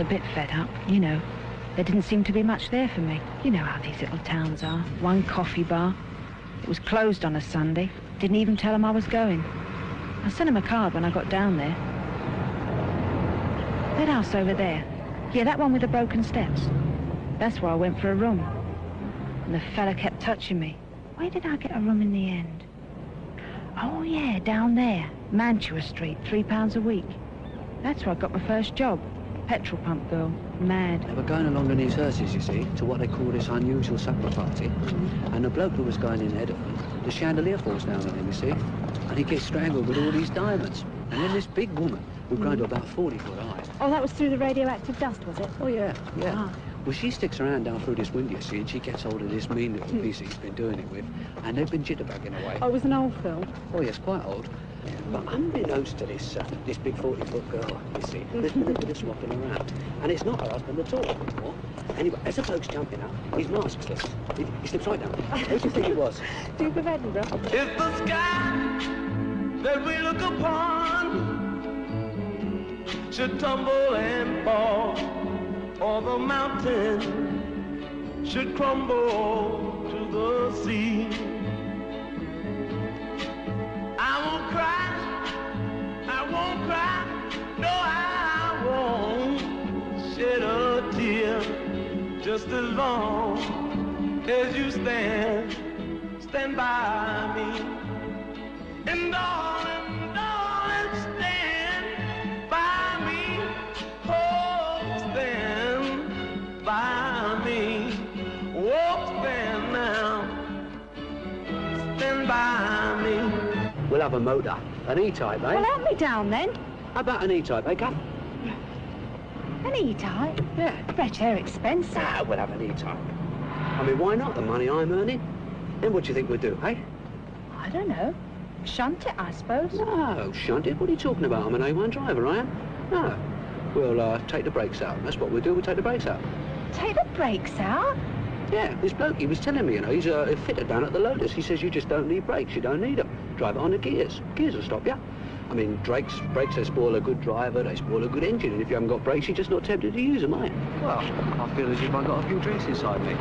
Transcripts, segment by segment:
a bit fed up, you know. There didn't seem to be much there for me. You know how these little towns are. One coffee bar. It was closed on a Sunday. Didn't even tell him I was going. I sent him a card when I got down there. That house over there. Yeah, that one with the broken steps. That's where I went for a room. And the fella kept touching me. Where did I get a room in the end? Oh, yeah, down there. Mantua Street, £3 a week. That's where I got my first job. Petrol pump girl. Mad. They were going along in these hearses, you see, to what they call this unusual supper party. And the bloke who was going in ahead of them, the chandelier falls down on him, you see. And he gets strangled with all these diamonds. And then this big woman, who grown to about 40 foot high. Oh, that was through the radioactive dust, was it? Oh, yeah, yeah. Ah. Well, she sticks around down through this window, you see, and she gets hold of this mean little piece that he's been doing it with, and they've been jitterbugging away. Oh, it was an old film. Oh, yes, quite old. But unbeknownst to this big 40-foot girl, you see, there's been a bit of swapping around. And it's not her husband at all anymore. Anyway, as the bloke's jumping up, his mask slips. He slips right down. Who do you think it was? Duke of Edinburgh. If the sky that we look upon should tumble and fall, or the mountain should crumble to the sea, I won't cry, no, I won't shed a tear, just as long as you stand by me. And darling, stand by me, oh, stand by me, oh, stand now, stand by me. We'll have a motor, an E-type, eh? Well, help me down then. How about an E-type, eh, Kath? An E-type? Yeah. Bet they're expensive. Ah, we'll have an E-type. I mean, why not? The money I'm earning. Then what do you think we'll do, eh? I don't know. Shunt it, I suppose. No, shunt it. What are you talking about? I'm an A1 driver, I am. No. We'll take the brakes out. That's what we'll do. We'll take the brakes out. Take the brakes out? Yeah, this bloke, he was telling me, you know, he's a fitter down at the Lotus. He says you just don't need brakes. You don't need them. Drive it on the gears. Gears will stop you. I mean, brakes, they spoil a good driver, they spoil a good engine, and if you haven't got brakes, you're just not tempted to use them, are you? Well, I feel as if I've got a few drinks inside me.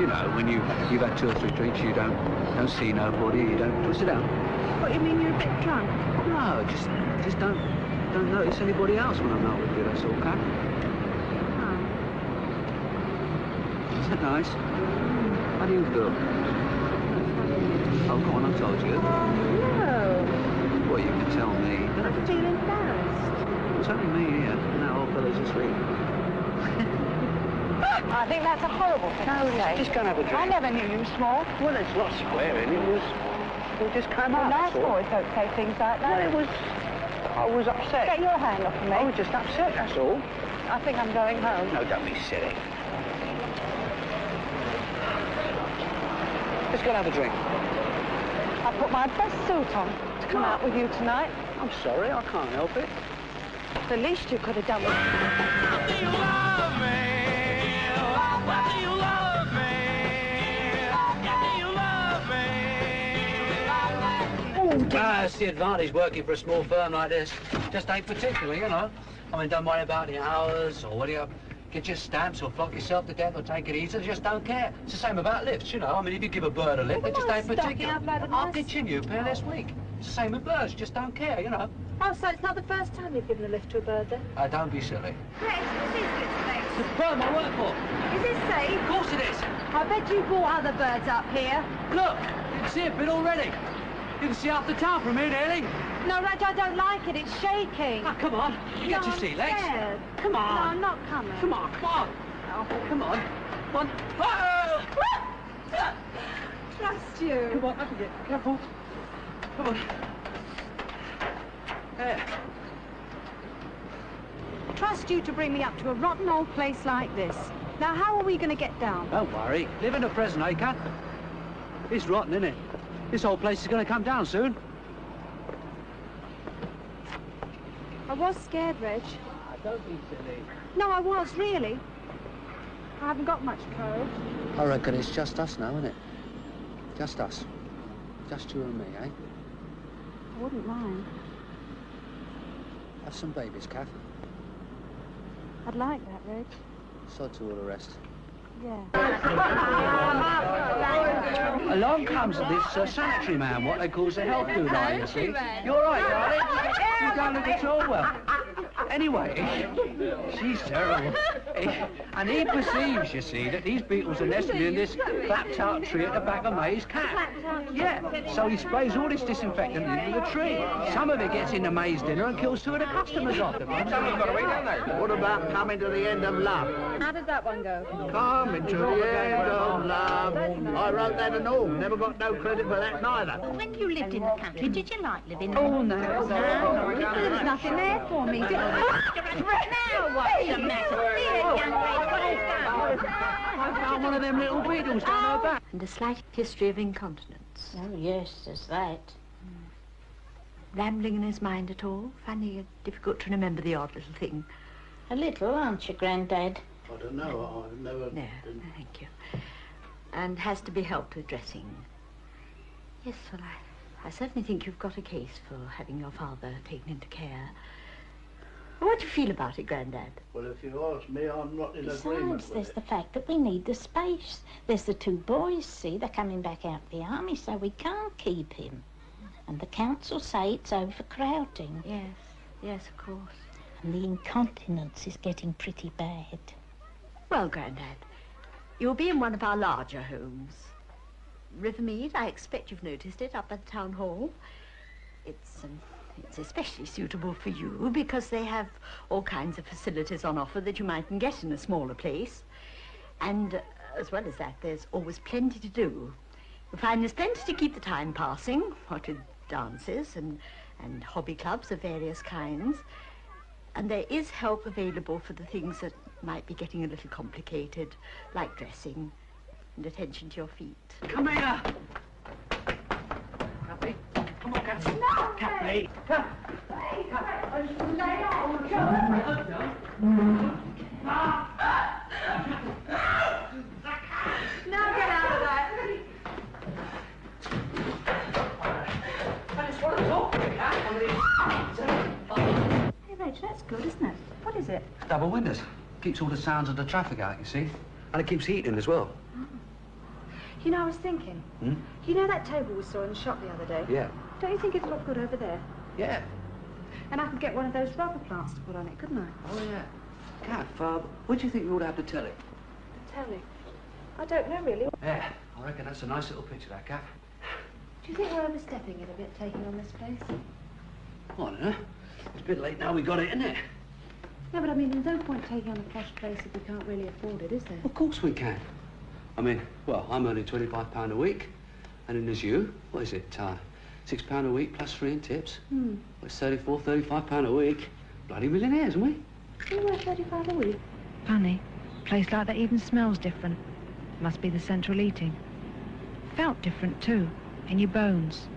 You know, when you've had 2 or 3 drinks, you don't see nobody, you don't twist it out. What, you mean you're a bit drunk? No, just don't notice anybody else when I'm out with you, that's all, Kat. Oh. Is that nice? How do you feel? Oh, go on, I told you. No. Well, you can tell me. I feel embarrassed. It's only me here, and that old fella's asleep. I think that's a horrible thing to say. Just go and have a drink. I never knew you were small. Well, it's not swearing, it just came out. Nice boys don't say things like that. Well, I was upset. Get your hand off of me. I was just upset, that's all. I think I'm going home. No, don't be silly. Let's go and have a drink. I put my best suit on to come out with you tonight. I'm sorry, I can't help it. The least you could have done was... Do you love me? Why do you love me? Do you love me? That's the advantage working for a small firm like this. Just ain't particular, you know. I mean, don't worry about the hours or whether you get your stamps or flog yourself to death or take it easy. They just don't care. It's the same about lifts, you know. I mean, if you give a bird a lift, they just ain't particular. I'll ditching you pair this week. It's the same with birds, just don't care, you know. Oh, so it's not the first time you've given a lift to a bird, then? Don't be silly. Yes, this is this place. It's the firm I work for. Is this safe? Of course it is. I bet you brought other birds up here. Look, you can see a bit already. You can see half the town from here, nearly. No, Reg, I don't like it. It's shaking. Oh, come on. You get your sea legs. Scared. Come on. No, I'm not coming. Come on, come on. Oh, come on. Come on. Oh! Trust you. Come on, up again. Careful. Come on. There. Trust you to bring me up to a rotten old place like this. Now, how are we going to get down? Don't worry. Live in the present, eh, Kat? It's rotten, isn't it? This whole place is going to come down soon. I was scared, Reg. Don't be silly. No, I was, really. I haven't got much courage. I reckon it's just us now, isn't it? Just us. Just you and me, eh? I wouldn't mind. Have some babies, Kath. I'd like that, Reg. So to all the rest. Yeah. Along comes this sanitary man, what they call the health guy, you see. You're right, darling. You don't look at all well. Anyway, she's terrible. And he perceives, you see, that these beetles are nested in this clapped-out tree at the back of May's cat. Yeah, so he sprays all this disinfectant into the tree. Some of it gets into May's dinner and kills 2 of the customers afterwards. Someone's got away, don't they? What about coming to the end of love? How does that one go? Coming to the end of love. I wrote that and all. Never got no credit for that neither. When you lived in the country, did you like living there? Oh, no. There's nothing there for me. Now what's the matter? Here, young lady, what has done? I found one of them little beetles down her back. And a slight history of incontinence. Oh, yes, there's that. Rambling in his mind at all? Finding it difficult to remember the odd little thing? A little, aren't you, Grandad? I don't know. I've never... No, thank you. And has to be helped with dressing. Yes, well, I certainly think you've got a case for having your father taken into care. What do you feel about it, Grandad? Well, if you ask me, I'm not in agreement Besides, with there's it. the fact that we need the space. There's the 2 boys, see, they're coming back out of the army, so we can't keep him. And the council say it's overcrowding. Yes, of course. And the incontinence is getting pretty bad. Well, Grandad, you'll be in one of our larger homes. Rivermead, I expect you've noticed it, up at the town hall. It's especially suitable for you because they have all kinds of facilities on offer that you mightn't get in a smaller place. And as well as that, there's always plenty to do. You'll find there's plenty to keep the time passing, what with dances and hobby clubs of various kinds. And there is help available for the things that might be getting a little complicated, like dressing and attention to your feet. Come here. Cathy. Come on, Cathy. No, Cathy. Now get out of that. I just want to talk to you, Cat. Hey, Reg, that's good, isn't it? What is it? Double windows. Keeps all the sounds of the traffic out, you see. And it keeps heating as well. You know, I was thinking. You know that table we saw in the shop the other day? Yeah. Don't you think it'd look good over there? Yeah. And I could get one of those rubber plants to put on it, couldn't I? Oh, yeah. Cat, what do you think we ought to have to tell it? Tell me. I don't know, really. Yeah, I reckon that's a nice little picture, that, Cat. Do you think we're overstepping it a bit, taking on this place? Oh, I don't know. It's a bit late now we got it, isn't it? No, but I mean, there's no point taking on a posh place if we can't really afford it, is there? Of course we can. I mean, well, I'm earning £25 a week. And then there's you. What is it? £6 a week plus 3 in tips. Well, it's £35 a week. Bloody millionaires, aren't we? You worth 35 a week. Funny. A place like that even smells different. Must be the central heating. Felt different, too. In your bones.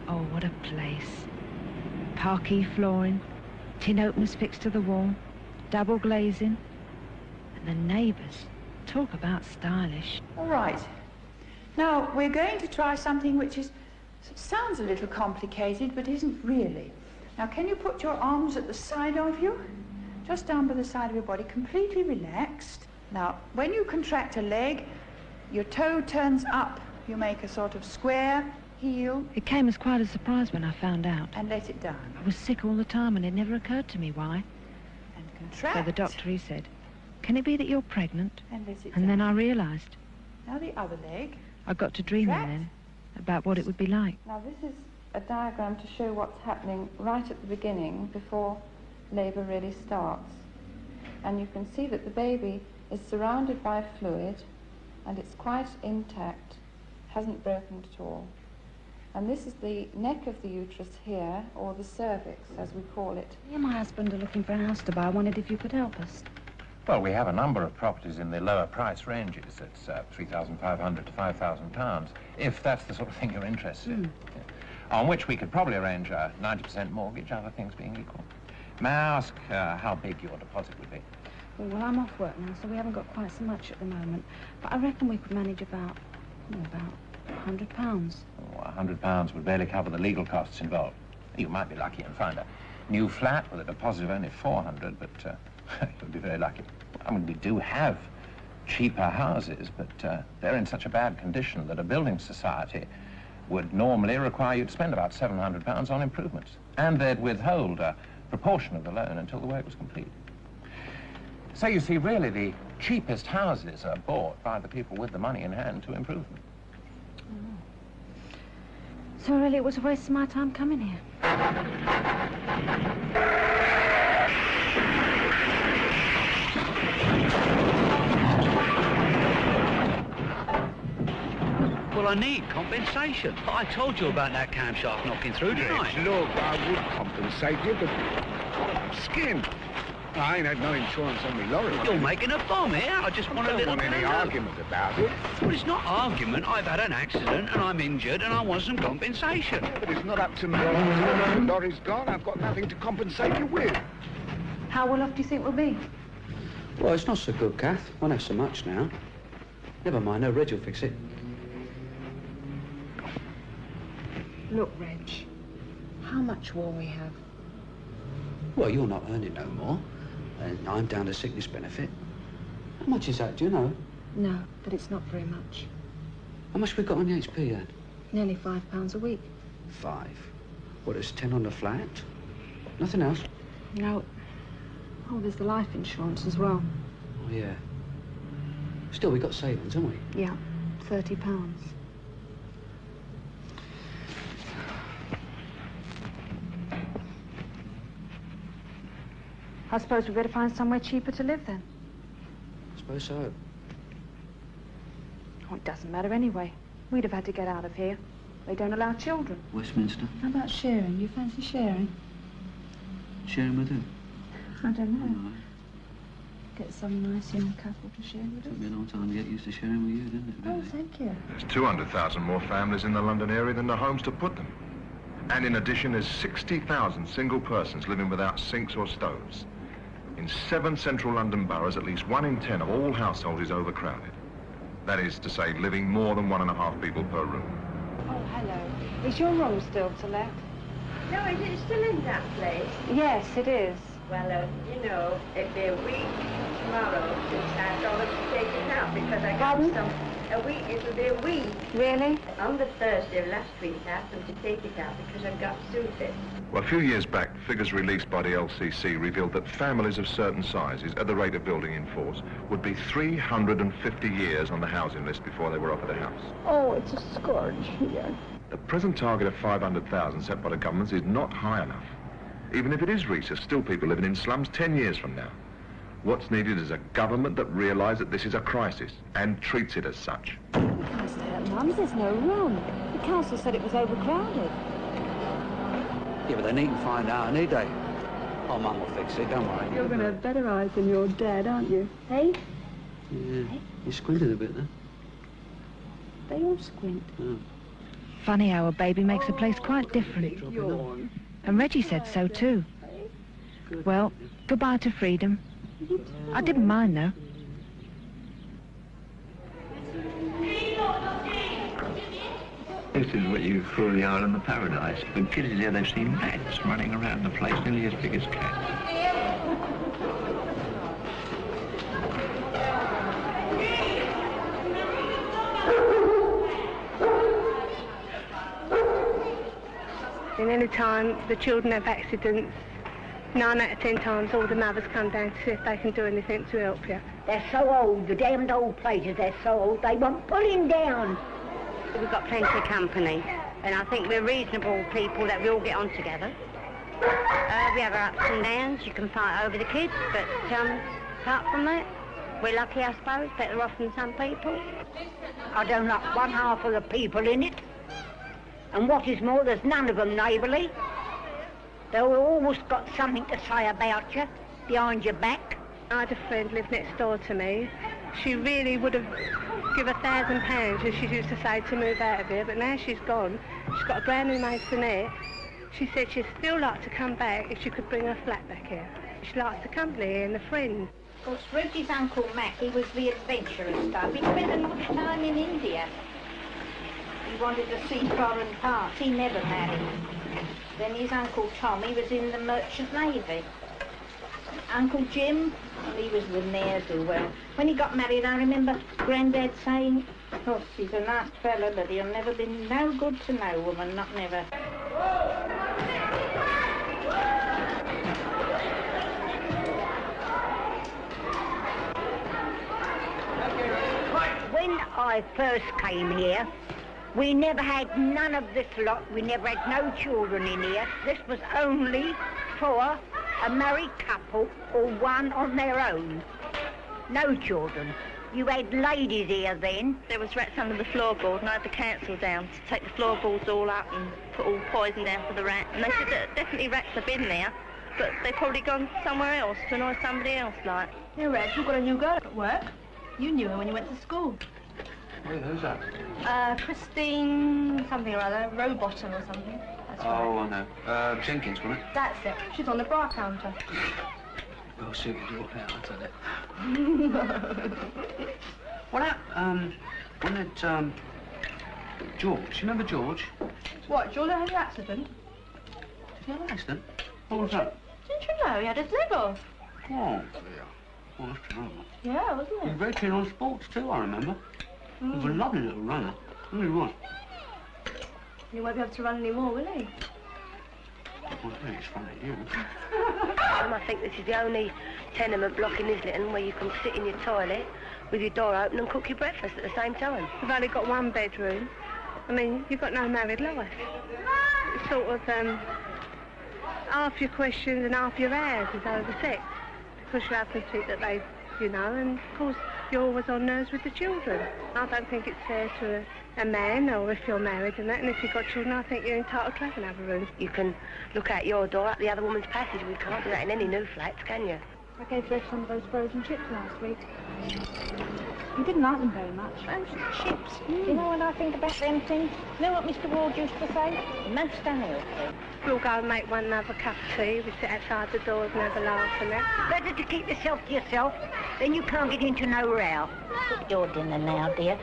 Oh, what a place. Parquet flooring, tin openers fixed to the wall, double glazing. And the neighbours. Talk about stylish. All right. Now, we're going to try something which sounds a little complicated, but isn't really. Now, can you put your arms at the side of you? Just down by the side of your body, completely relaxed. Now, when you contract a leg, your toe turns up. You make a sort of square heel. It came as quite a surprise when I found out. And let it down. I was sick all the time and it never occurred to me why. And contract. So the doctor, he said, can it be that you're pregnant? And let it down. And then I realised. Now the other leg. I got to dreaming then about what it would be like. Now this is a diagram to show what's happening right at the beginning before labour really starts. And you can see that the baby is surrounded by fluid and it's quite intact, hasn't broken at all. And this is the neck of the uterus here, or the cervix as we call it. Me and my husband are looking for a house to buy. I wondered if you could help us. Well, we have a number of properties in the lower price ranges. It's £3,500 to £5,000, if that's the sort of thing you're interested in. Yeah. On which we could probably arrange a 90% mortgage, other things being equal. May I ask how big your deposit would be? Well, I'm off work now, so we haven't got quite so much at the moment. But I reckon we could manage about £100. Oh, £100 would barely cover the legal costs involved. You might be lucky and find a new flat with a deposit of only £400, but You'll be very lucky. I mean, we do have cheaper houses, but they're in such a bad condition that a building society would normally require you to spend about £700 on improvements. And they'd withhold a proportion of the loan until the work was complete. So you see, really, the cheapest houses are bought by the people with the money in hand to improve them. So really it was a waste of my time coming here. Well, I need compensation. I told you about that camshaft knocking through, didn't I? Look, I would compensate you, but skin. I ain't had no insurance on me lorry. You're making a bomb here. I just want a little... I don't want any argument about it. Well, it's not argument. I've had an accident and I'm injured and I want some compensation. But it's not up to me. The lorry's gone. I've got nothing to compensate you with. How well off do you think we'll be? Well, it's not so good, Kath. Won't have so much now. Never mind, no, Reg will fix it. Look, Reg, how much will we have? Well, you're not earning no more. And I'm down to sickness benefit. How much is that, do you know? No, but it's not very much. How much we got on the HP yet? Nearly £5 a week. 5. What, it's 10 on the flat? Nothing else? No. Oh, there's the life insurance as well. Oh, yeah. Still, we got savings, haven't we? Yeah, £30. I suppose we better find somewhere cheaper to live then. I suppose so. Oh, it doesn't matter anyway. We'd have had to get out of here. They don't allow children. Westminster? How about sharing? You fancy sharing? Sharing with who? I don't know. No. Get some nice young couple to share with Took us. me a long time to get used to sharing with you, didn't it, really? Oh, thank you. There's 200,000 more families in the London area than there are homes to put them. And in addition, there's 60,000 single persons living without sinks or stoves. In 7 central London boroughs, at least 1 in 10 of all households is overcrowded. That is to say, living more than 1.5 people per room. Oh, hello. Is your room still to let? No, is it still in that place? Yes, it is. Well, you know, it'll be a week tomorrow since I told them to take it out because I got some... It'll be a week. Really? On the Thursday of last week, I asked them to take it out because I've got suited. Well, a few years back, figures released by the LCC revealed that families of certain sizes, at the rate of building in force, would be 350 years on the housing list before they were offered a house. Oh, it's a scourge here. The present target of 500,000 set by the government is not high enough. Even if it is reached, there's still people living in slums 10 years from now. What's needed is a government that realises that this is a crisis and treats it as such. Mums, there's no room. The council said it was overcrowded. Yeah, but they needn't find out, need they? Oh, Mum will fix it, don't worry. You're going to have better eyes than your dad, aren't you? Hey? Yeah, you squinted a bit there. They all squint. Oh. Funny how a baby makes a place quite different. Yawn. And Reggie said so too. Well, goodbye to freedom. I didn't mind though. This is what you call the island of paradise. The kids here, they've seen rats running around the place nearly as big as cats. And any time the children have accidents, 9 out of 10 times all the mothers come down to see if they can do anything to help you. They're so old, the damned old places, they're so old, they won't put him down. We've got plenty of company, and I think we're reasonable people that we all get on together. We have our ups and downs, you can fight over the kids, but apart from that, we're lucky, I suppose, better off than some people. I don't like one half of the people in it. And what is more, there's none of them neighbourly. They've always got something to say about you, behind your back. I had a friend live next door to me. She really would have given £1,000, as she used to say, to move out of here, but now she's gone. She's got a brand new maisonette. She said she'd still like to come back if she could bring her flat back here. She likes the company here and the friends. Of course, Reggie's Uncle Mackie was the adventurer stuff. He spent a lot of time in India. He wanted to see foreign parts. He never married. Then his Uncle Tommy was in the Merchant Navy. Uncle Jim, well, he was the ne'er-do-well. When he got married, I remember Grandad saying, oh, he's a nice fella, but he'll never be no good to no woman, not never. When I first came here, we never had none of this lot. We never had no children in here. This was only for a married couple or one on their own. No children. You had ladies here then. There was rats under the floorboard, and I had the council down to take the floorboards all up and put all poison down for the rat. And they said that definitely rats have been there, but they've probably gone somewhere else to annoy somebody else, like. Yeah, Red, you've got a new girl at work. You knew her when you went to school. Wait, who's that? Christine something or other, Rowbottom or something. That's Oh, right. I know. Jenkins, wasn't it? That's it. She's on the bar counter. We'll see if we do it now, I'll tell you. What happened? When that, George, you remember George? What, George had an accident? Did he have an accident? What was that? Didn't you know he had his leg off? Oh, dear. Oh, that's terrible. Yeah, wasn't He was it? very keen on sports too, I remember. He was a lovely little runner. He really was. He won't be able to run anymore, will he? Well, I think it's funny, you. I think this is the only tenement block in Islington where you can sit in your toilet with your door open and cook your breakfast at the same time. We've only got one bedroom. I mean, you've got no married life. It's sort of, half your questions and half your hours is over sex. Because you have to think that they, you know, and of course you're always on nerves with the children. I don't think it's fair to a man, or if you're married and that, and if you've got children, I think you're entitled to have another room. You can look out your door up the other woman's passage. We can't do that in any new flats, can you? I gave Red some of those frozen chips last week. He didn't like them very much. Frozen chips. You know what I think about them things? You know what Mr. Ward used to say? Most unhealthy. We'll go and make one another cup of tea. We sit outside the doors and have a laugh and that. Better to keep yourself to yourself, then you can't get into no row. Cook your dinner now, dear,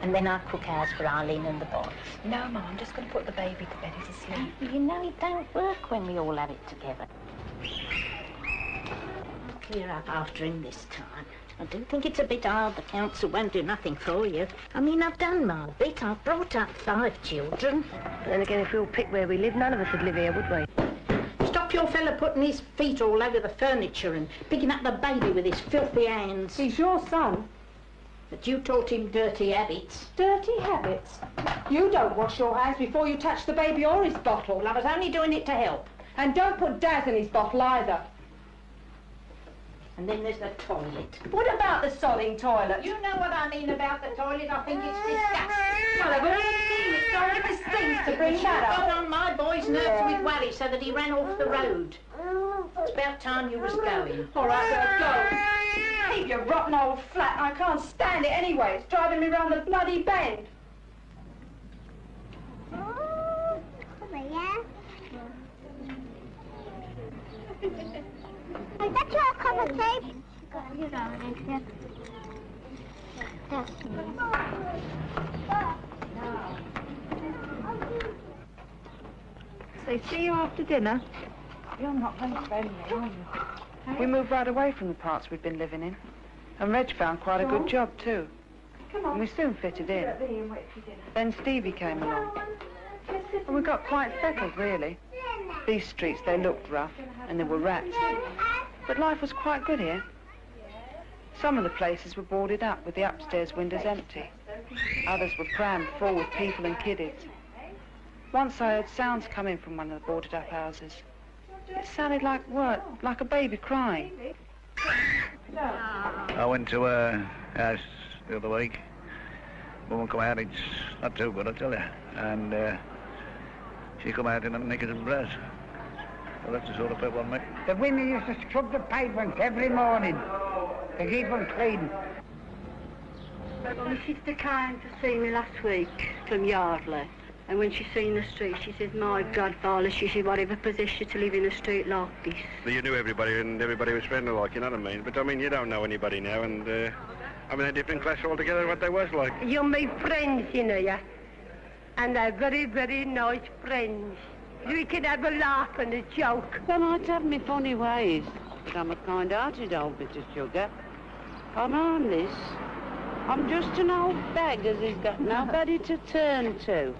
and then I'll cook ours for Eileen and the boys. No, Mum, I'm just going to put the baby to bed. He's asleep. You know it don't work when we all have it together. I'll clear up after him this time. I do think it's a bit hard the council won't do nothing for you. I mean, I've done my bit. I've brought up 5 children. But then again, if we all picked where we live, none of us would live here, would we? Stop your fella putting his feet all over the furniture and picking up the baby with his filthy hands. He's your son. But you taught him dirty habits. Dirty habits? You don't wash your hands before you touch the baby or his bottle. Well, I was only doing it to help. And don't put Daz in his bottle either. And then there's the toilet. What about the sodding toilet? You know what I mean about the toilet. I think it's disgusting. Well, we're all seeing it, so it stinks to bring that Got up. on my boy's nerves with worry so that he ran off the road. It's about time you was going. All right, well, go. Leave your rotten old flat. I can't stand it anyway. It's driving me round the bloody bend. Is that your cup of tea? You know it is, They see you after dinner. You're not very friendly, are you? We moved right away from the parts we'd been living in. And Reg found quite a good job, too. And we soon fitted in. Then Stevie came along. And we got quite settled, really. These streets, they looked rough, and there were rats. But life was quite good here. Some of the places were boarded up with the upstairs windows empty. Others were crammed full with people and kiddies. Once I heard sounds coming from one of the boarded up houses. It sounded like what? Like a baby crying. I went to a house the other week. Woman come out, it's not too good, I tell you. And she come out in a knickers and brass. Well, that's the sort of people I make. The women used to scrub the pavements every morning to keep them clean. Well, my sister came to see me last week from Yardley, and when she seen the street, she said, "My God, Viola," she said, "whatever possessed you to live in a street like this?" You knew everybody, and everybody was friendly like, you know what I mean? But, I mean, you don't know anybody now, and, I mean, they're different class altogether what they was like. You're my friends, you know, yeah? And they're very, very nice friends. We can have a laugh and a joke. They might have me funny ways, But I'm a kind-hearted old bit of sugar. I'm harmless. I'm just an old bag as he's got nobody to turn to.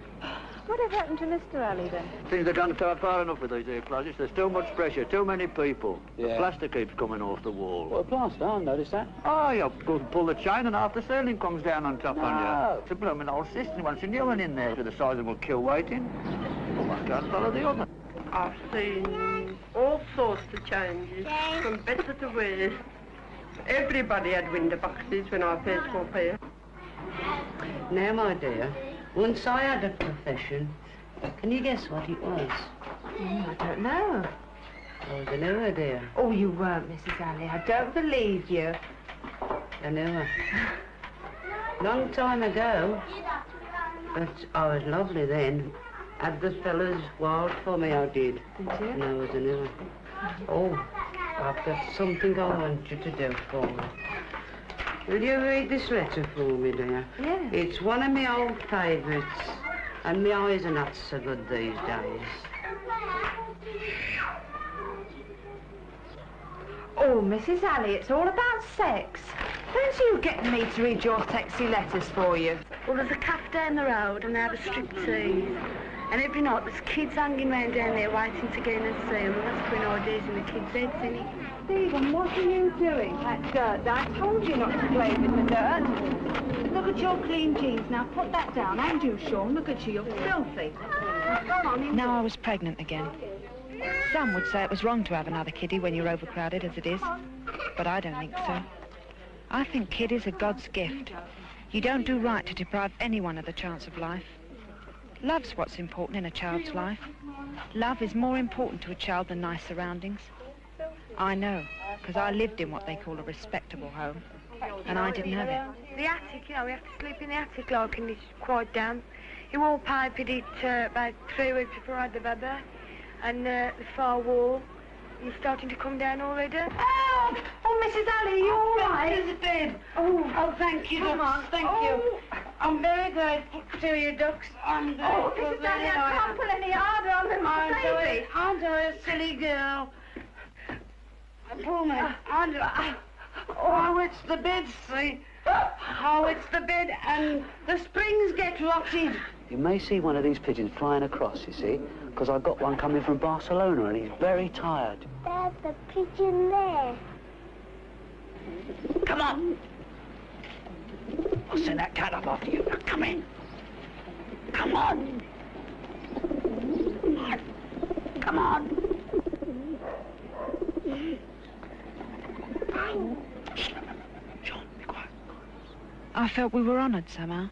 Whatever happened to Mr. Alley, then? Things have gone far enough with these here closets. There's too much pressure, too many people. The plaster keeps coming off the wall. What, plaster? I noticed that. Oh, you go and pull the chain and half the ceiling comes down on top on you. It's a blooming old system. Once a new one in there with the sizable kill waiting. One can't follow the other. I've seen all sorts of changes, from better to worse. Everybody had window boxes when I first got here. Now, my dear, once I had a profession. Can you guess what it was? I don't know. I was a newer, dear. Oh, you weren't, Mrs. Alley. I don't believe you. A newer. Long time ago. But I was lovely then. Had the fellas wild for me, I did. Did you? And I was a newer. Oh, I've got something I want you to do for me. Will you read this letter for me, dear? Yeah. It's one of my old favourites, and my eyes are not so good these days. Oh, Mrs. Alley, it's all about sex. Fancy you getting me to read your sexy letters for you? Well, there's a cafe down the road and they have a striptease. And every night there's kids hanging round down there waiting to get in and see them. That's putting ideas in the kids' heads, isn't it? Stephen, what are you doing? That dirt. I told you not to play with the dirt. Look at your clean jeans. Now put that down. And you, Sean. Look at you. You're filthy. Come on in. Now I was pregnant again. Some would say it was wrong to have another kiddie when you're overcrowded as it is. But I don't think so. I think kiddies are God's gift. You don't do right to deprive anyone of the chance of life. Love's what's important in a child's life. Love is more important to a child than nice surroundings. I know, because I lived in what they call a respectable home, and I didn't have it. The attic, you know, we have to sleep in the attic like, and it's quite damp. He wallpaped it about 3 weeks before I had the baby, and the far wall is starting to come down already. Oh, Mrs. Alley, you all right? Elizabeth! Oh, thank you, come ducks, on. thank you. I'm very grateful to you, ducks. I'm Oh, grateful. Mrs. Alley, I can't pull any harder on the baby. Aren't I a silly girl? Pull me. Oh, it's the bed, see? Oh, it's the bed, and the springs get rotted. You may see one of these pigeons flying across, you see, because I've got one coming from Barcelona and he's very tired. There's a pigeon there. Come on! I'll send that cat up after you. Now, come in. Come on! Come on! Sean, be quiet. I felt we were honoured somehow.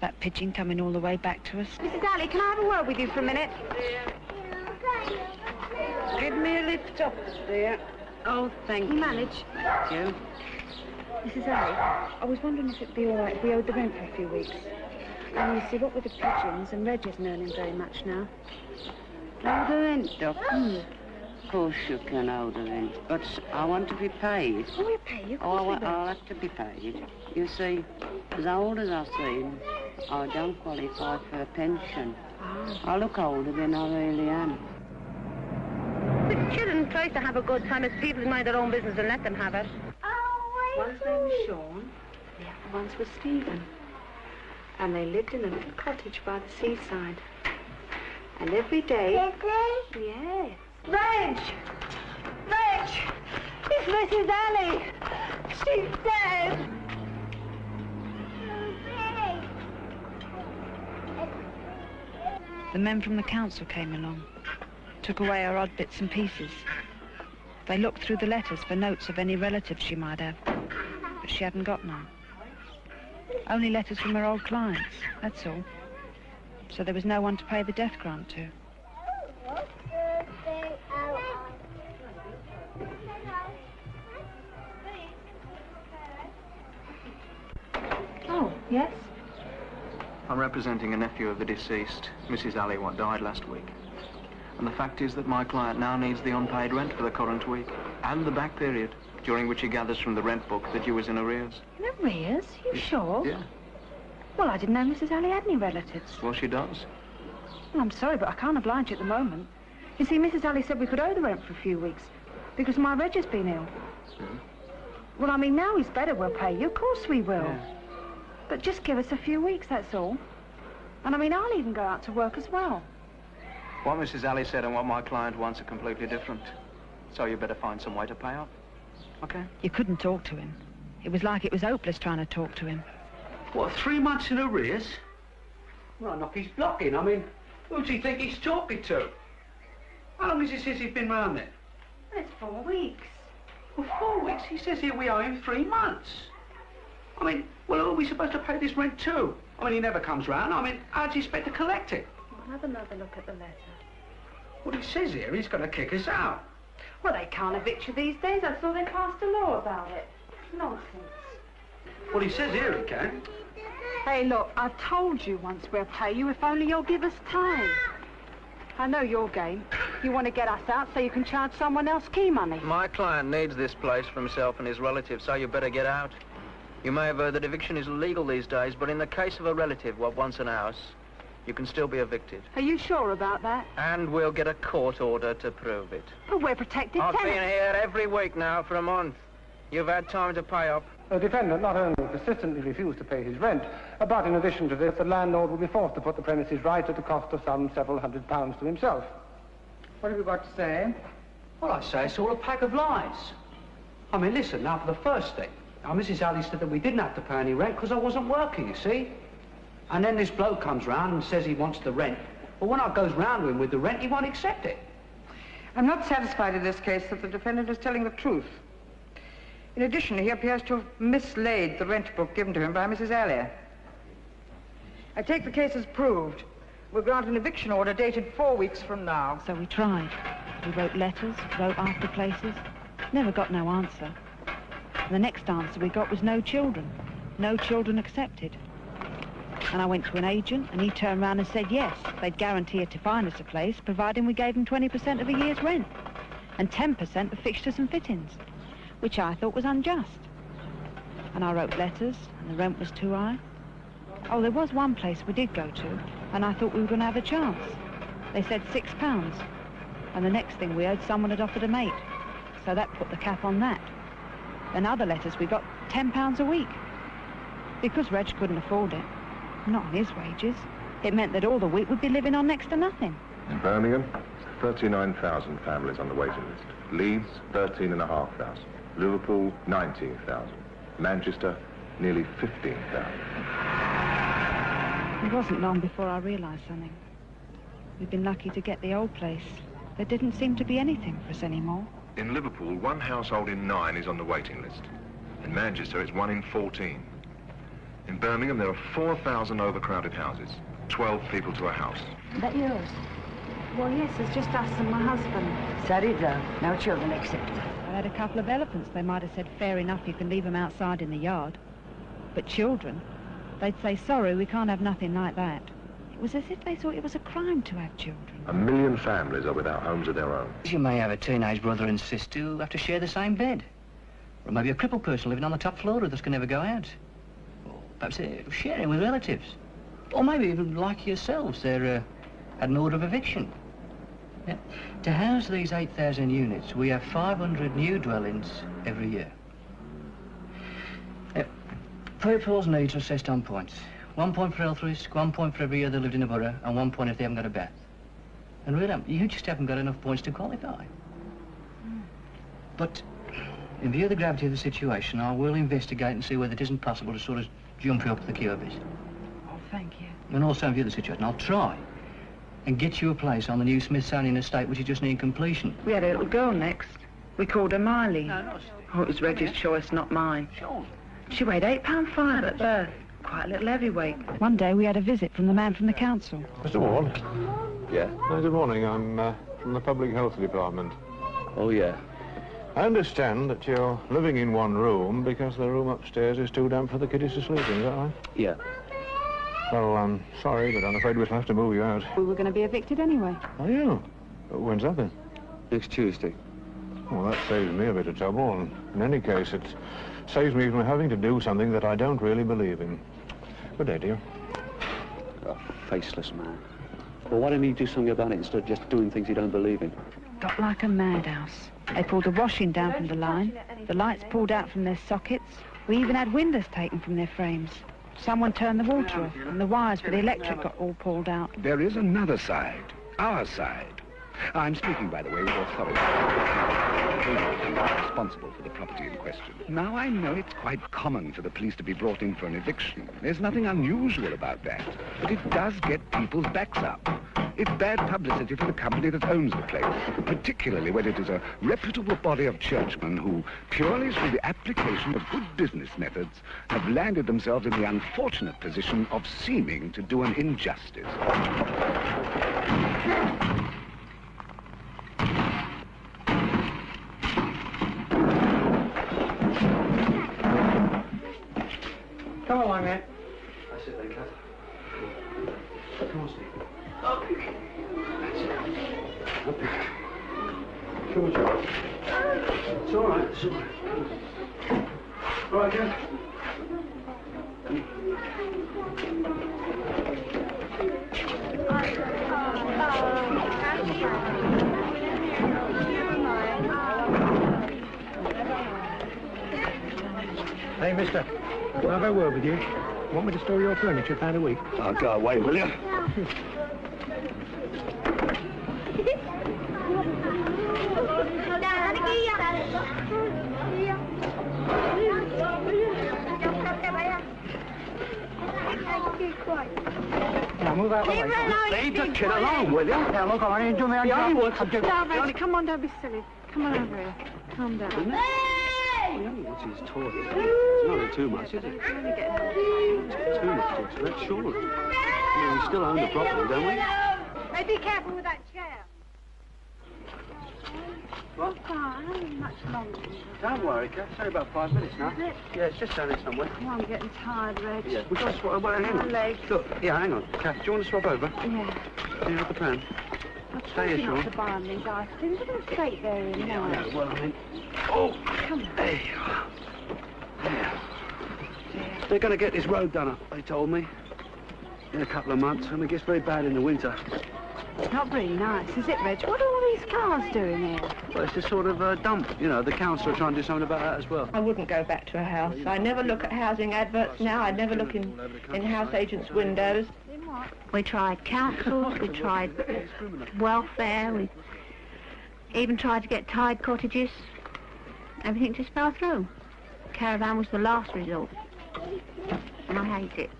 That pigeon coming all the way back to us. Mrs. Alley, can I have a word with you for a minute? Give me a lift up, dear. Oh, thank you. You manage? Thank you. Mrs. Alley, I was wondering if it'd be all right if we owed the rent for a few weeks. And you see, what with the pigeons, and Reg isn't earning very much now. Hold the rent, Doc. Of course you can hold the rent, but I want to be paid. Oh, we'll pay you. Oh, I'll have to be paid. You see, as old as I seem, I don't qualify for a pension. I look older than I really am. The children try to have a good time as people who mind their own business and let them have it. One's name was Sean, the other one's was Stephen. And they lived in a little cottage by the seaside. And every day... Yes. Reg! Reg! It's Mrs. Alley! She's dead! The men from the council came along, took away our odd bits and pieces. They looked through the letters for notes of any relatives she might have, but she hadn't got none. Only letters from her old clients, that's all. So there was no one to pay the death grant to. Oh, yes? I'm representing a nephew of the deceased, Mrs. Alley, what died last week. And the fact is that my client now needs the unpaid rent for the current week, and the back period, during which he gathers from the rent book that you was in arrears. In arrears? You sure? Yeah. Well, I didn't know Mrs. Alley had any relatives. Well, she does. Well, I'm sorry, but I can't oblige you at the moment. You see, Mrs. Alley said we could owe the rent for a few weeks. Because my Reg has been ill. Well, I mean, now he's better, we'll pay you. Of course we will. Yeah. But just give us a few weeks, that's all. And I mean, I'll even go out to work as well. What Mrs. Alley said and what my client wants are completely different. So you better find some way to pay up. Okay? You couldn't talk to him. It was like it was hopeless trying to talk to him. What, 3 months in arrears? Well, I'll knock his block in. I mean, who does he think he's talking to? How long is it since he's been round there? It's 4 weeks. Well, 4 weeks? He says here we owe him 3 months. I mean, well, who are we supposed to pay this rent to? I mean, he never comes round. I mean, how do you expect to collect it? We'll have another look at the letter. Well, he says here he's going to kick us out. Well, they can't evict you these days. I saw they passed a law about it. Nonsense. Well, he says here he can. Hey, look, I've told you once we'll pay you if only you'll give us time. I know your game. You want to get us out so you can charge someone else key money. My client needs this place for himself and his relatives, so you better get out. You may have heard that eviction is illegal these days, but in the case of a relative what wants an house, you can still be evicted. Are you sure about that? And we'll get a court order to prove it. But we're protected I've tenants. been here every week now for a month. You've had time to pay up. The defendant not only persistently refused to pay his rent, but in addition to this, the landlord will be forced to put the premises right at the cost of some several £100s to himself. What have you got to say? Well, I say it's all a pack of lies. I mean, listen, now for the first thing. Now, Mrs. Alley said that we didn't have to pay any rent because I wasn't working, you see? And then this bloke comes round and says he wants the rent. But when I goes round to him with the rent, he won't accept it. I'm not satisfied in this case that the defendant is telling the truth. In addition, he appears to have mislaid the rent book given to him by Mrs. Alley. I take the case as proved. We'll grant an eviction order dated 4 weeks from now. So we tried. We wrote letters, wrote after places. Never got no answer. And the next answer we got was no children. No children accepted. And I went to an agent, and he turned round and said yes, they'd guarantee to find us a place, providing we gave them 20% of a year's rent, and 10% of fixtures and fittings, which I thought was unjust. And I wrote letters, and the rent was too high. Oh, there was one place we did go to, and I thought we were going to have a chance. They said £6, and the next thing we heard, someone had offered a mate, so that put the cap on that. And other letters we got £10 a week, because Reg couldn't afford it. Not on his wages. It meant that all the week we'd be living on next to nothing. In Birmingham, 39,000 families on the waiting list. Leeds, 13,500. Liverpool, 19,000. Manchester, nearly 15,000. It wasn't long before I realised something. We'd been lucky to get the old place. There didn't seem to be anything for us anymore. In Liverpool, 1 household in 9 is on the waiting list. In Manchester, it's 1 in 14. In Birmingham, there are 4,000 overcrowded houses, 12 people to a house. Is that yours? Well, yes, it's just us and my husband. Sorry, though. No children accepted. I had a couple of elephants. They might have said, fair enough, you can leave them outside in the yard. But children, they'd say, sorry, we can't have nothing like that. It was as if they thought it was a crime to have children. 1 million families are without homes of their own. You may have a teenage brother and sister who have to share the same bed. Or maybe a crippled person living on the top floor who just can never go out. Perhaps they're sharing with relatives. Or maybe even like yourselves, they're had an order of eviction. Now, to house these 8,000 units, we have 500 new dwellings every year. Now, people's needs are assessed on points. 1 point for health risk, 1 point for every year they lived in a borough, and 1 point if they haven't got a bath. And really, you just haven't got enough points to qualify. But in view of the gravity of the situation, I will investigate and see whether it isn't possible to sort of jump you up to the queue a bit. Oh, thank you. And also in view of the situation, I'll try and get you a place on the new Smithsonian estate, which you just need completion. We had a little girl next. We called her Miley. No. Oh, it was Reggie's choice, not mine. Sure. She weighed £8.5 at birth. Quite a little heavyweight. One day we had a visit from the man from the council. Mr. Ward? Yeah? Good morning. I'm from the Public Health Department. Oh, yeah. I understand that you're living in one room because the room upstairs is too damp for the kiddies to sleep in, is that right? Yeah. Well, I'm sorry, but I'm afraid we'll have to move you out. We were going to be evicted anyway. Oh, yeah? When's that then? Next Tuesday. Well, that saves me a bit of trouble, and in any case, it saves me from having to do something that I don't really believe in. Good day, dear. A faceless man. Well, why don't you do something about it instead of just doing things you don't believe in? Got like a madhouse. They pulled the washing down from the line, the lights pulled out from their sockets. We even had windows taken from their frames. Someone turned the water off, and the wires for the electric got all pulled out. There is another side, our side. I'm speaking, by the way, with authority. Responsible for the property in question. Now, I know it's quite common for the police to be brought in for an eviction. There's nothing unusual about that. But it does get people's backs up. It's bad publicity for the company that owns the place, particularly when it is a reputable body of churchmen who, purely through the application of good business methods, have landed themselves in the unfortunate position of seeming to do an injustice. Come along, man. That's it then, Cathy. Come on, Steve. Up. That's it. Up. Come on, Charles. It's all right, it's all right. All right, Ken. Hey, mister. Can I have a word with you? Want me to store your furniture £1 a week? Oh, go away, will you? Now, move out the way. Leave the kid alone, will you? Now, look, I ain't doing my own Yeah, he wants job. to do Reg, come on, don't be silly. Come on over here. Calm down. He only wants his toys. It's not too much, is it? Too much, that's surely. I mean, we still own the property, don't we? Hey, be careful with that chair. What? Oh, I don't need much longer. Don't worry, Kat. It's only about 5 minutes now. Is it? Yeah, it's just down here somewhere. Oh, I'm getting tired, Reg. Yeah, we've got to swap over. Hang My on. legs. Look, yeah, hang on. Kat, do you want to swap over? Yeah. Do you have the pram? I Stay told here, you not Sean. to buy them these ice creams. Look how straight they're in now. No, well, I mean... Oh! Come on. There you are. There. They're going to get this road done up, they told me. In a couple of months, and it gets very bad in the winter. Not very nice, is it, Reg? What are all these cars doing here? Well, it's a sort of dump. You know, the council are trying to do something about that as well. I wouldn't go back to a house. I never look at housing adverts now. I never look in house agents' windows. We tried councils, we tried welfare, we even tried to get tied cottages. Everything just fell through. Caravan was the last resort. And I hate it.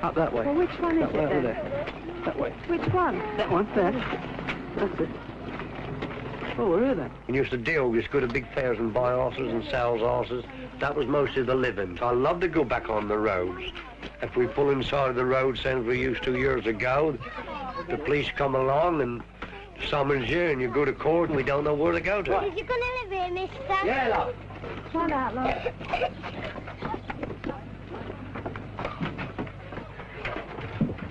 Up that way. Well, which one is that way, it over then? there. That way. Which one? That one, there. That's it. Oh, we're here then. We used to deal with go to big fairs and buy horses and sell horses. That was mostly the living. I love to go back on the roads. If we pull inside of the road, same as we used 2 years ago, the police come along and summons you and you go to court and we don't know where to go to. Is you going to live here, mister? Yeah, love. Come on out, love.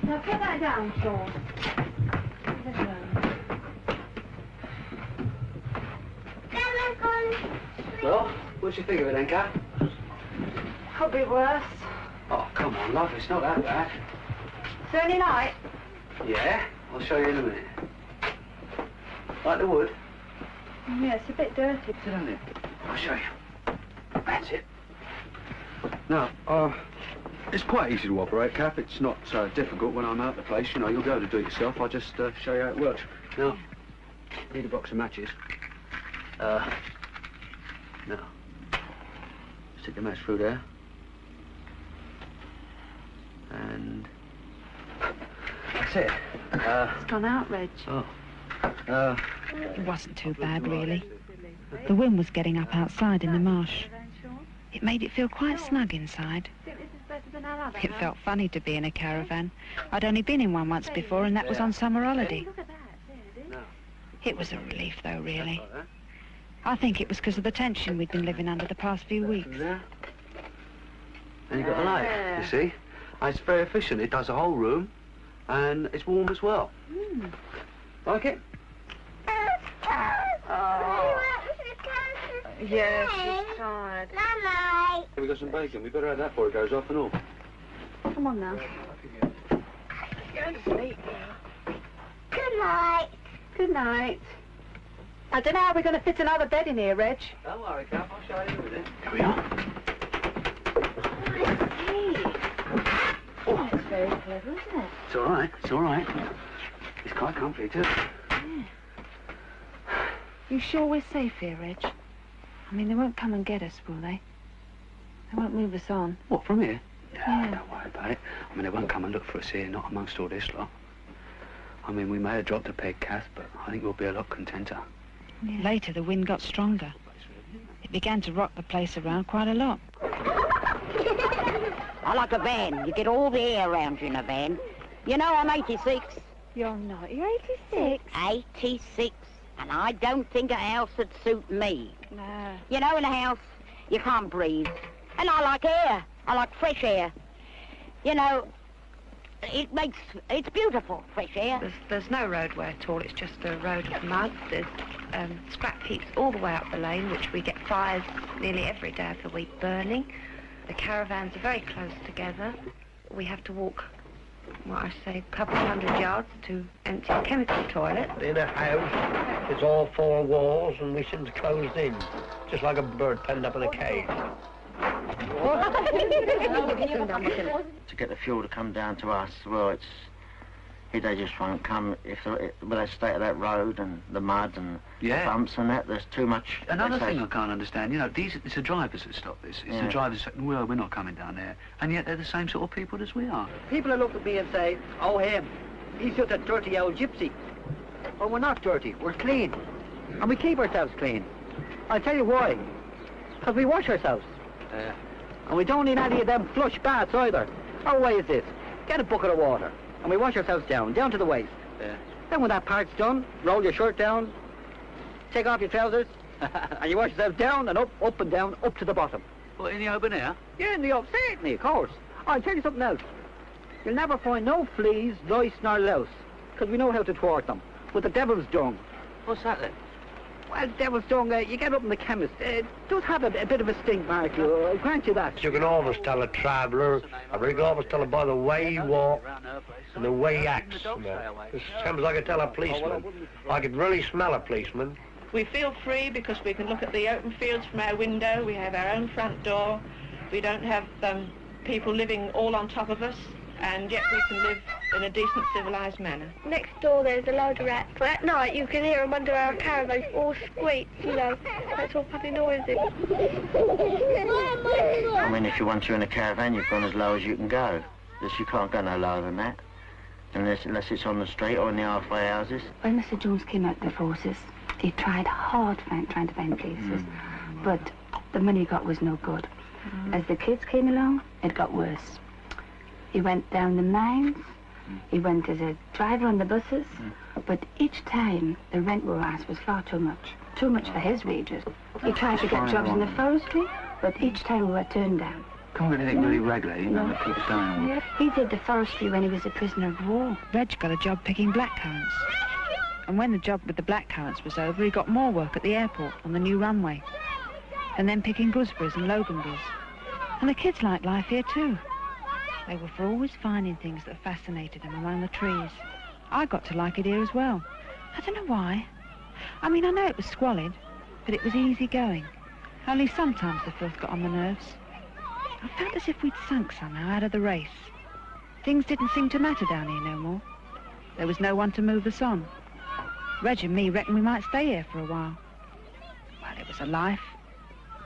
Now put that down, Sean. Well, what do you think of it then, Kat? Could be worse. Oh, come on, love, it's not that bad. Is there any light? Yeah, I'll show you in a minute. Like the wood? Yeah, it's a bit dirty. Sit down there. I'll show you. That's it. Now, it's quite easy to operate, Cap. It's not difficult when I'm out the place. You know, you'll be able to do it yourself. I'll just show you how it works. Now, need a box of matches. Now, stick the match through there. And that's it. It's gone out, Reg. Oh. It wasn't too bad, really. The wind was getting up outside in the marsh. It made it feel quite snug inside. It felt funny to be in a caravan. I'd only been in one once before, and that was on summer holiday. It was a relief, though, really. I think it was because of the tension we'd been living under the past few weeks. And you've got the light, you see? And it's very efficient. It does the whole room, and it's warm as well. Like it? Yeah, she's tired. We've got some bacon. We better have that before it goes off and all. Come on now. Good night. Good night. I don't know how we're going to fit another bed in here, Reg. Don't worry, Kath, I'll show you with it. Here we are. Oh, it's very clever, isn't it? It's all right, it's all right. It's quite comfy, too. Yeah. You sure we're safe here, Reg? I mean, they won't come and get us, will they? They won't move us on. What, from here? Yeah. Don't worry about it. I mean, they won't come and look for us here, not amongst all this lot. I mean, we may have dropped a peg, Kath, but I think we'll be a lot contenter. Yeah. Later, the wind got stronger. It began to rock the place around quite a lot. I like a van. You get all the air around you in a van. You know, I'm 86. You're not. You're 86? 86. And I don't think a house would suit me. No. You know, in a house, you can't breathe. And I like air. I like fresh air. You know, it's beautiful, fresh air. There's no roadway at all. It's just a road of mud. There's scrap heaps all the way up the lane, which we get fires nearly every day of the week burning. The caravans are very close together. We have to walk, what I say, a couple of 100 yards to empty a chemical toilet. In a house, it's all four walls and we seem closed in, just like a bird penned up in a cage. To get the fuel to come down to us, well, they just won't come with the state of that road and the mud and the bumps and that. There's too much. Another thing I can't understand, you know, it's the drivers that stop this. It's the drivers saying, well, we're not coming down there. And yet they're the same sort of people as we are. People will look at me and say, oh, him, he's just a dirty old gypsy. Well, we're not dirty, we're clean. And we keep ourselves clean. I'll tell you why. Because we wash ourselves. And we don't need any of them flush baths either. Our way is this. Get a bucket of water. And we wash ourselves down to the waist. Then when that part's done, roll your shirt down, take off your trousers, and you wash yourself down and up and down, up to the bottom. What, in the open air? Yeah, in the open, certainly, of course. I'll tell you something else. You'll never find no fleas, lice, nor louse, because we know how to thwart them, with the devil's dung. What's that then? Well, devil's dung, you get up in the chemist. It does have a bit of a stink, Mark, I'll grant you that. You can always tell a traveller, and you can always tell him by the way he walks and the way he acts. You know. It's the same as I could tell a policeman. I could really smell a policeman. We feel free because we can look at the open fields from our window. We have our own front door. We don't have people living all on top of us, and yet we can live in a decent, civilised manner. Next door there's a load of rats, but at night you can hear them under our caravan, all squeak, you know. That's all funny noises. I mean, if you want to in a caravan, you've gone as low as you can go. Because you can't go no lower than that, unless it's on the street or in the halfway houses. When Mr. Jones came out of the forces, he tried hard trying to find places, but the money he got was no good. As the kids came along, it got worse. He went down the mines, he went as a driver on the buses, but each time the rent we were asked was far too much for his wages. He tried to get jobs in the forestry, but each time we were turned down. Can't get anything really regular, you know, that keeps dying. Yeah. He did the forestry when he was a prisoner of war. Reg got a job picking blackcurrants. And when the job with the blackcurrants was over, he got more work at the airport on the new runway. And then picking gooseberries and loganberries. And the kids liked life here too. They were for always finding things that fascinated them among the trees. I got to like it here as well. I don't know why. I mean, I know it was squalid, but it was easy going. Only sometimes the filth got on the nerves. I felt as if we'd sunk somehow out of the race. Things didn't seem to matter down here no more. There was no one to move us on. Reg and me reckoned we might stay here for a while. Well, it was a life.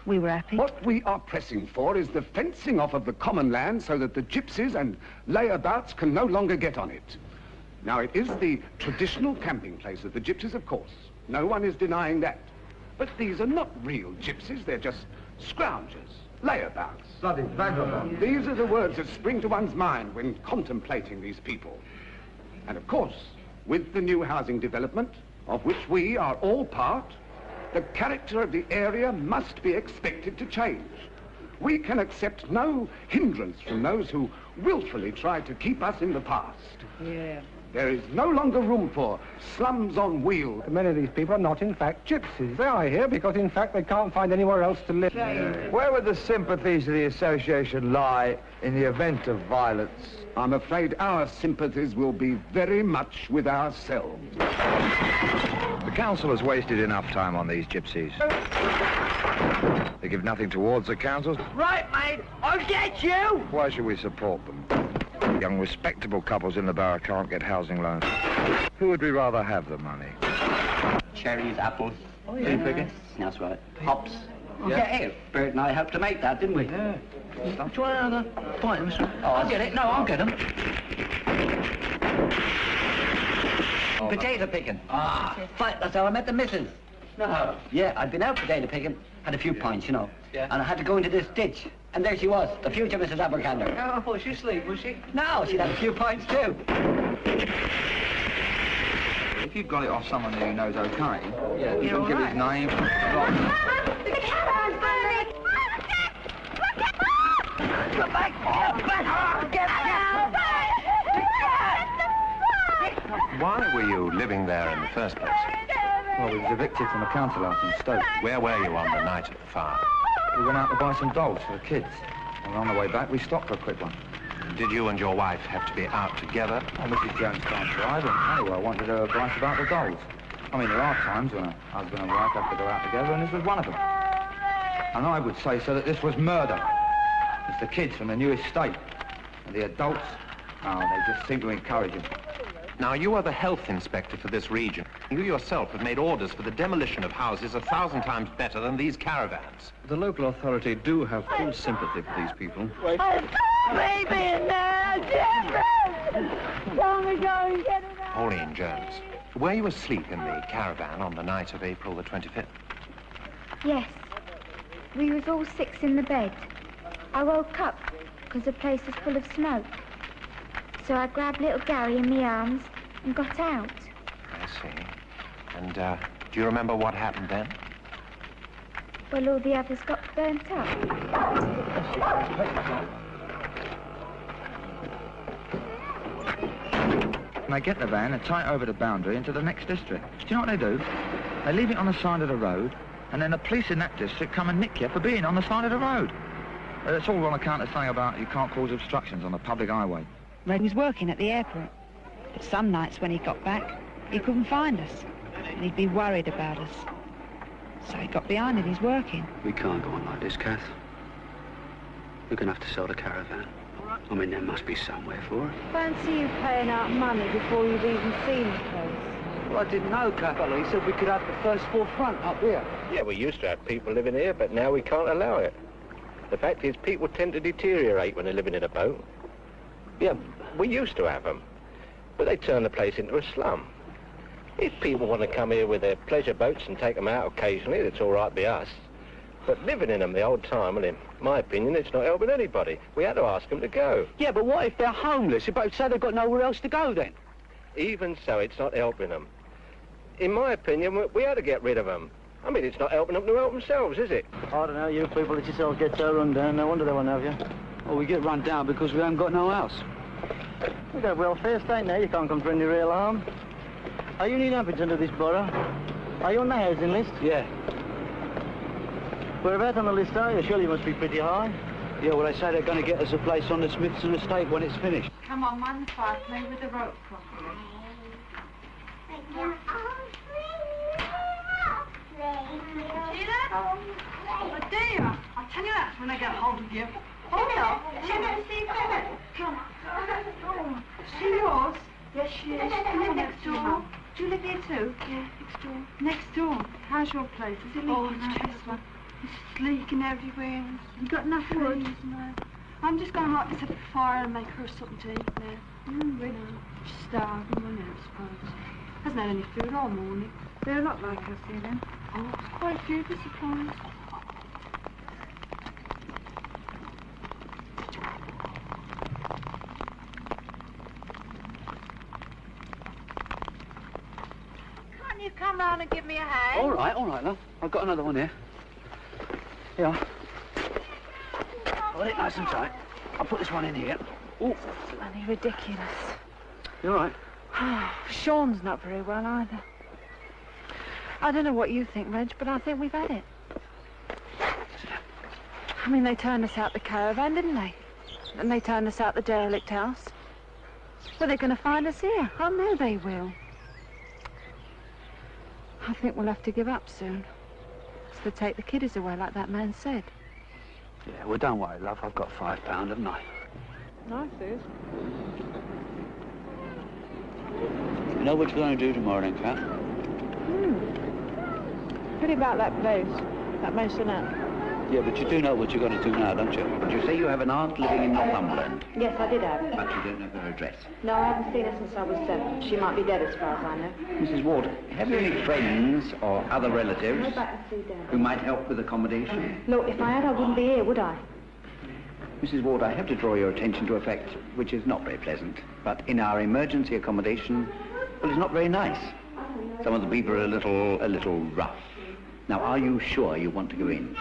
We were happy. What we are pressing for is the fencing off of the common land so that the gypsies and layabouts can no longer get on it. Now, it is the traditional camping place of the gypsies, of course. No one is denying that. But these are not real gypsies. They're just scroungers, layabouts. Bloody vagabonds. These are the words that spring to one's mind when contemplating these people. And, of course, with the new housing development, of which we are all part, the character of the area must be expected to change. We can accept no hindrance from those who willfully try to keep us in the past. Yeah. There is no longer room for slums on wheels. Many of these people are not, in fact, gypsies. They are here because, in fact, they can't find anywhere else to live. Where would the sympathies of the association lie in the event of violence? I'm afraid our sympathies will be very much with ourselves. The council has wasted enough time on these gypsies. They give nothing towards the council. Right, mate, I'll get you! Why should we support them? Young, respectable couples in the borough can't get housing loans. Who would we rather have the money? Cherries, apples, blue pickers. That's right. Hops. Yeah, Bert and I helped to make that, didn't we? Yeah. Do you want another pint, Mr. Oh, I'll get it. No, I'll get them. Potato picking. Ah, but that's how I met the missus. No. Yeah, I'd been out potato picking, had a few pints, you know. Yeah. And I had to go into this ditch. And there she was, the future Mrs. Abergander. Oh, was she asleep, was she? No, she'd had a few pints too. If you've got it off someone who knows okay, you You're can give right. his name. Come back! Why were you living there in the first place? Well, we was evicted from a council house in Stoke. Where were you on the night of the fire? We went out to buy some dolls for the kids. And on the way back, we stopped for a quick one. Did you and your wife have to be out together? Well, Mrs. Jones can't drive, and anyway, I wanted her advice about the dolls. I mean, there are times when a husband and wife have to go out together, and this was one of them. And I would say, so, that this was murder. It's the kids from the new estate. And the adults, oh, they just seem to encourage him. Now, you are the health inspector for this region. You yourself have made orders for the demolition of houses 1,000 times better than these caravans. The local authority do have full sympathy for these people. Baby in there! Tell me go and get it out! Pauline Jones, were you asleep in the caravan on the night of April the 25th? Yes. We was all six in the bed. I woke up because the place was full of smoke. So I grabbed little Gary in my arms and got out. I see. And, do you remember what happened then? Well, all the others got burnt up. And they get the van and tie it over the boundary into the next district. Do you know what they do? They leave it on the side of the road, and then the police in that district come and nick you for being on the side of the road. It's all on account of saying about you can't cause obstructions on a public highway. Red was working at the airport, but some nights when he got back, he couldn't find us, and he'd be worried about us. So he got behind and he's working. We can't go on like this, Kath. We're going to have to sell the caravan. I mean, there must be somewhere for it. Fancy you paying out money before you've even seen the place. Well, I didn't know, Kath. He said we could have the first floor front up here. Yeah, we used to have people living here, but now we can't allow it. The fact is, people tend to deteriorate when they're living in a boat. Yeah, we used to have them, but they turned the place into a slum. If people want to come here with their pleasure boats and take them out occasionally, that's all right by us. But living in them the old time, well, in my opinion, it's not helping anybody. We had to ask them to go. Yeah, but what if they're homeless? Say they've got nowhere else to go, then? Even so, it's not helping them. In my opinion, we had to get rid of them. I mean, it's not helping them to help themselves, is it? I don't know, you people let yourselves get so run down. No wonder they won't have you. Well, we get run down because we haven't got no house. We've got a welfare state now. You can't come for any real harm. Are you an inhabitant of this borough? Are you on the housing list? Yeah. Whereabouts on the list are you? Surely you must be pretty high. Yeah, well, they say they're going to get us a place on the Smithson estate when it's finished. Come on, man, the fire, play with the rope properly. Sheila? Oh, dear. I'll tell you that when I get hold of you. Hold on. She'll never see you better. Come on. Oh, is she yours? Yes, she is. She lives next door. Do you live here too? Yeah, next door. Next door? How's your place? Is it leaking? Oh, it's dreadful. It's leaking everywhere. You got enough wood? No. I'm just going to light this up a fire and make her something to eat now. Really? She's starving, wouldn't it, I suppose? Hasn't had any food all morning. They're a lot like us here, then. Oh, quite a few, be surprised. Can't you come round and give me a hand? All right, love. I've got another one here. Yeah. Hold it nice and tight. I'll put this one in here. Oh, Bloody ridiculous. You all right? Oh, Sean's not very well either. I don't know what you think, Reg, but I think we've had it. I mean, they turned us out the caravan, didn't they? And they turned us out the derelict house. Well, they're going to find us here. I know they will. I think we'll have to give up soon. So take the kiddies away like that man said. Yeah, well, don't worry, love. I've got £5, haven't I? Nice, Liz. You know what you're going to do tomorrow then, Cat? Pity about that place, that masonette. Yeah, but you do know what you're going to do now, don't you? But you say you have an aunt living in Northumberland, Yes, I did have. but you don't know her address. No, I haven't seen her since I was 7. She might be dead as far as I know. Mrs. Ward, have you any friends or other relatives Go back and see Dad. who might help with accommodation? Look, if I had, I wouldn't be here, would I? Mrs. Ward, I have to draw your attention to a fact which is not very pleasant, but in our emergency accommodation, well, it's not very nice. Some of the people are a little rough. Now, are you sure you want to go in?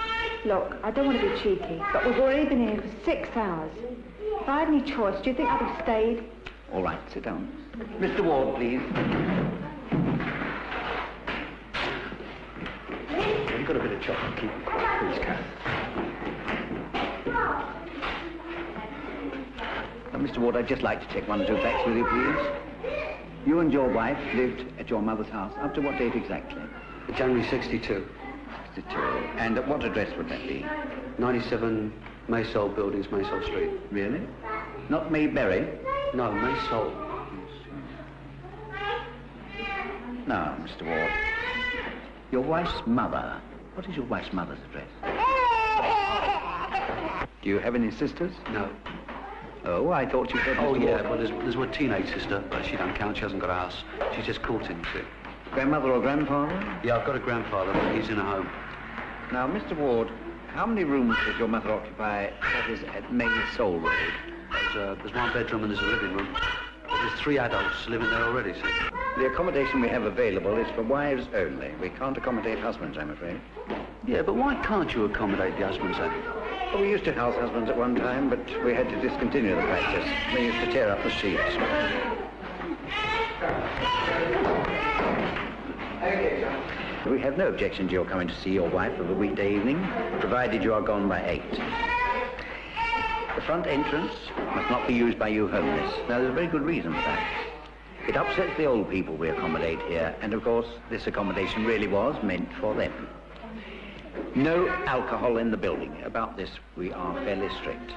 Look, I don't want to be cheeky, but we've already been here for 6 hours. If I had any choice, do you think I'd have stayed? All right, sit down. Mr. Ward, please. Have you got a bit of chocolate? Keep it quiet, please, Cat. Mr. Ward, I'd just like to check 1 or 2 facts with you, please. You and your wife lived at your mother's house up to what date exactly? January 62. 62. And at what address would that be? 97 Maysole Buildings, Maysole Street. Really? Not Mayberry? No, Maysole. Now, Mr. Ward, your wife's mother. What is your wife's mother's address? Do you have any sisters? No. Oh, I thought you said... Oh, yeah, well, there's one teenage sister, but she don't count. She hasn't got a house. She's just courting, you see. Grandmother or grandfather? Yeah, I've got a grandfather, but he's in a home. Now, Mr. Ward, how many rooms does your mother occupy, that is, at Maysole Road? There's 1 bedroom and there's a living room. But there's 3 adults living there already, see? The accommodation we have available is for wives only. We can't accommodate husbands, I'm afraid. Yeah, but why can't you accommodate the husbands then? Well, we used to house husbands at one time, but we had to discontinue the practice. They used to tear up the sheets. We have no objection to your coming to see your wife of a weekday evening, provided you are gone by 8. The front entrance must not be used by you homeless. Now, there's a very good reason for that. It upsets the old people we accommodate here, and of course, this accommodation really was meant for them. No alcohol in the building. About this, we are fairly strict.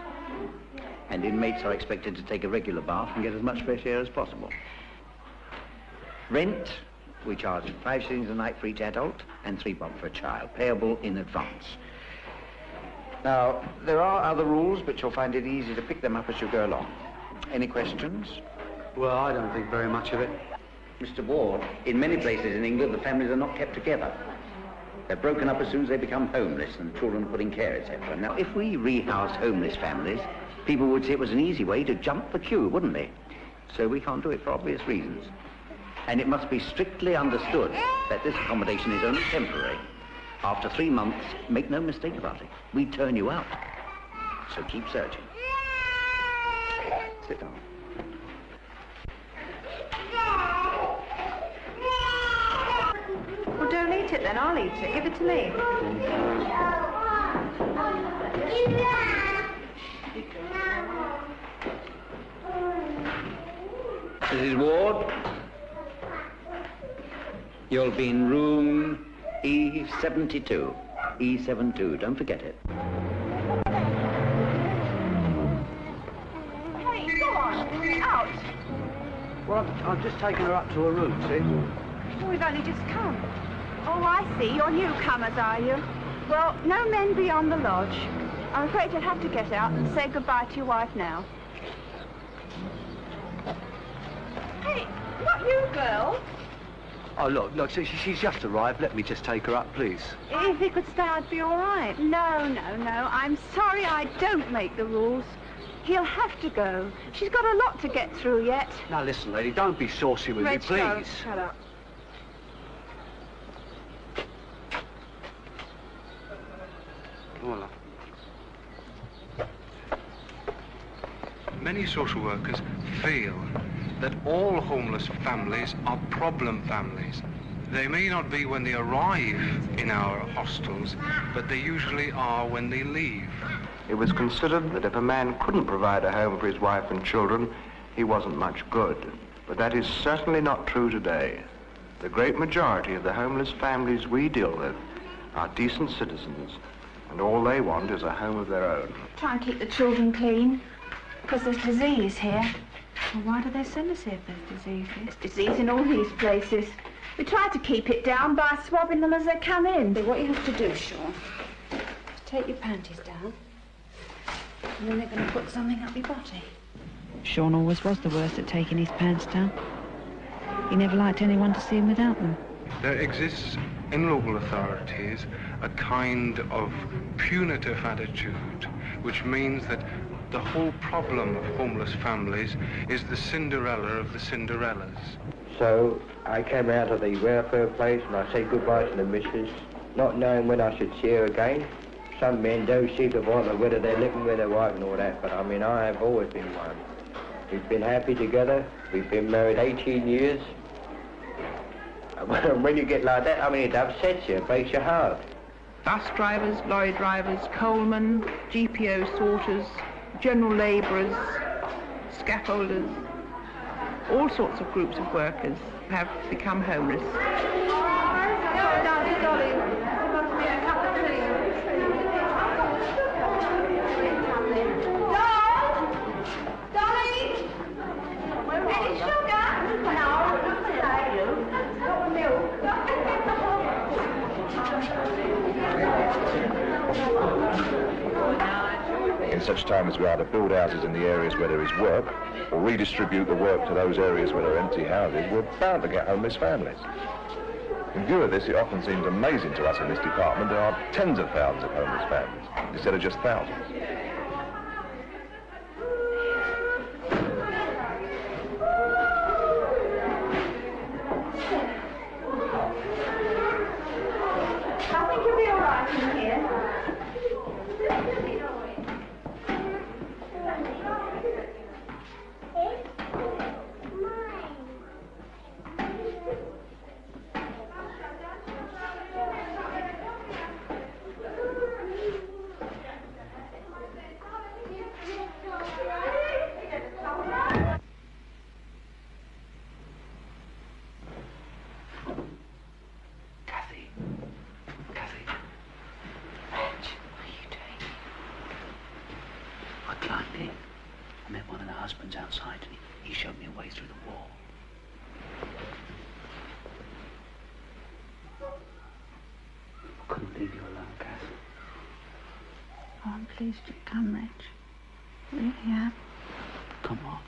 And inmates are expected to take a regular bath and get as much fresh air as possible. Rent, we charge 5 shillings a night for each adult and 3 bob for a child, payable in advance. Now, there are other rules, but you'll find it easy to pick them up as you go along. Any questions? Well, I don't think very much of it. Mr. Ward, in many places in England, the families are not kept together. They're broken up as soon as they become homeless and children put in care, etc. Now, if we rehoused homeless families, people would say it was an easy way to jump the queue, wouldn't they? So we can't do it for obvious reasons. And it must be strictly understood that this accommodation is only temporary. After 3 months, make no mistake about it, we turn you out. So keep searching. Sit down. Well, don't eat it then. I'll eat it. Give it to me. Mrs. Ward, you'll be in room E72. E72, don't forget it. Hey, go on. Out. Well, I've just taken her up to her room, see? We've only just come. Oh, I see. You're newcomers, are you? Well, no men beyond the lodge. I'm afraid you'll have to get out and say goodbye to your wife now. Hey, not you, girl. Oh, look, she's just arrived. Let me just take her up, please. If he could stay, I'd be all right. No. I'm sorry I don't make the rules. He'll have to go. She's got a lot to get through yet. Now, listen, lady, don't be saucy with me, please. Go. Shut up. Voila. Many social workers feel that all homeless families are problem families. They may not be when they arrive in our hostels, but they usually are when they leave. It was considered that if a man couldn't provide a home for his wife and children, he wasn't much good. But that is certainly not true today. The great majority of the homeless families we deal with are decent citizens, and all they want is a home of their own. Try and keep the children clean, because there's disease here. Well, why do they send us here if there's disease here? There's disease in all these places. We try to keep it down by swabbing them as they come in. But what you have to do, Sean, is take your panties down, and then they're going to put something up your body. Sean always was the worst at taking his pants down. He never liked anyone to see him without them. There exists in local authorities a kind of punitive attitude, which means that the whole problem of homeless families is the Cinderella of the Cinderellas. So I came out of the welfare place and I said goodbye to the missus, not knowing when I should see her again. Some men don't seem to bother whether they're living with their wife and all that, but I mean, I have always been one. We've been happy together. We've been married 18 years. When you get like that, I mean, it upsets you, it breaks your heart. Bus drivers, lorry drivers, coalmen, GPO sorters, general labourers, scaffolders, all sorts of groups of workers have become homeless. In such time as we either build houses in the areas where there is work, or redistribute the work to those areas where there are empty houses, we're bound to get homeless families. In view of this, it often seems amazing to us in this department there are tens of thousands of homeless families, instead of just thousands. I think you'll be all right in here. I met one of the husbands outside and he showed me a way through the wall. I couldn't leave you alone, Cathy. Oh, I'm pleased you've come, Reg. Really am. Come on.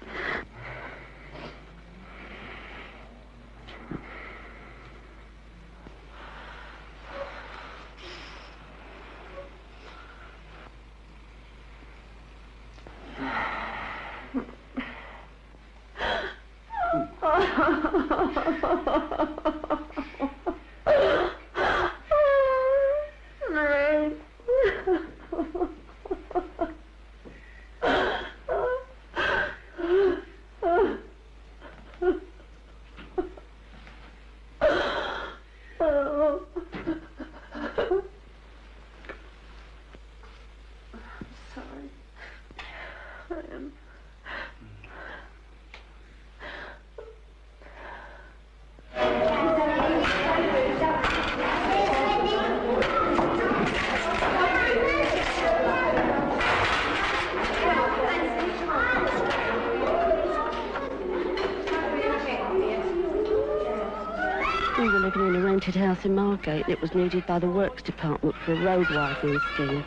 We were living in a rented house in Margate and it was needed by the Works Department for a road widening scheme.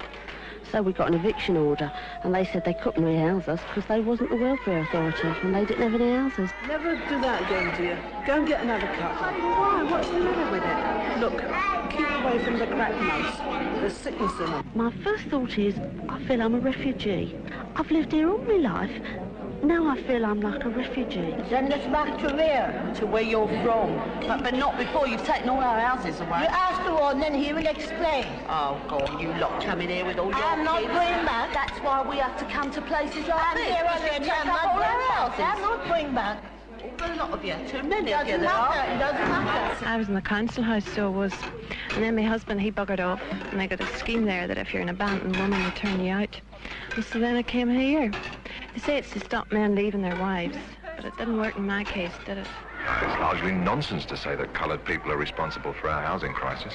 So we got an eviction order and they said they couldn't rehouse us because they wasn't the welfare authority and they didn't have any houses. Never do that again, dear. Go and get another cup. Why? What's the matter with it? Look, keep away from the crack mugs. There's sickness in them. My first thought is, I feel I'm a refugee. I've lived here all my life. Now I feel I'm like a refugee. Send us back to where? To where you're from. But not before you've taken all our houses away. You ask the one, then he will explain. Oh, God, you lot coming here with all your I'm not kids. going back. That's why we have to come to places like I'm this. here because on you the take up all our houses. I'm not going back. A lot of you, too many of you there are. It doesn't matter. I was in the council house, so was. And then my husband, he buggered off. And I got a scheme there that if you're an abandoned woman, they turn you out. And so then I came here. They say it's to stop men leaving their wives. But it didn't work in my case, did it? It's largely nonsense to say that coloured people are responsible for our housing crisis.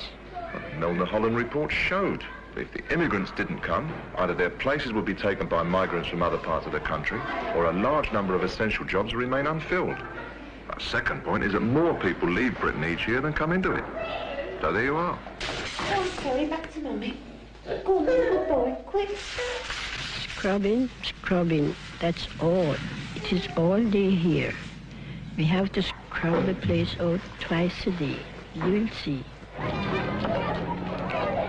The Milner Holland report showed that if the immigrants didn't come, either their places would be taken by migrants from other parts of the country, or a large number of essential jobs would remain unfilled. The second point is that more people leave Britain each year than come into it. So there you are. Oh, sorry, back to Mummy. Go on, little boy, quick. Scrubbing, scrubbing, that's all. It is all day here. We have to scrub the place out twice a day. You'll see.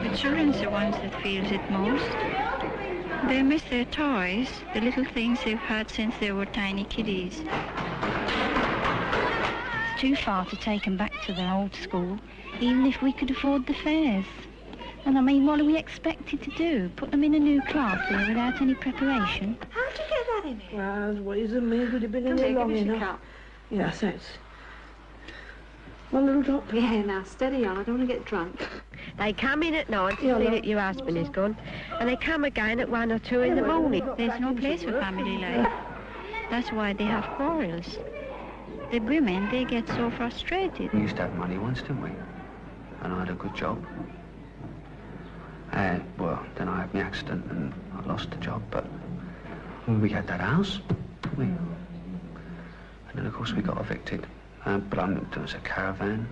The children's the ones that feels it most. They miss their toys, the little things they've had since they were tiny kiddies. It's too far to take them back to their old school, even if we could afford the fares. And I mean, what are we expected to do? Put them in a new class here without any preparation? How'd you get that in here? Well, what is it, me? Could have been in here long enough. Yeah, thanks. One little drop? Yeah, now, steady on. I don't want to get drunk. They come in at night to see that your husband is gone, and they come again at 1 or 2 in the morning. There's no place for family life. That's why they have quarrels. The women, they get so frustrated. We used to have money once, didn't we? And I had a good job. And, well, then I had my accident and I lost the job, but we had that house, didn't we? And then, of course, we got evicted. But there was a caravan.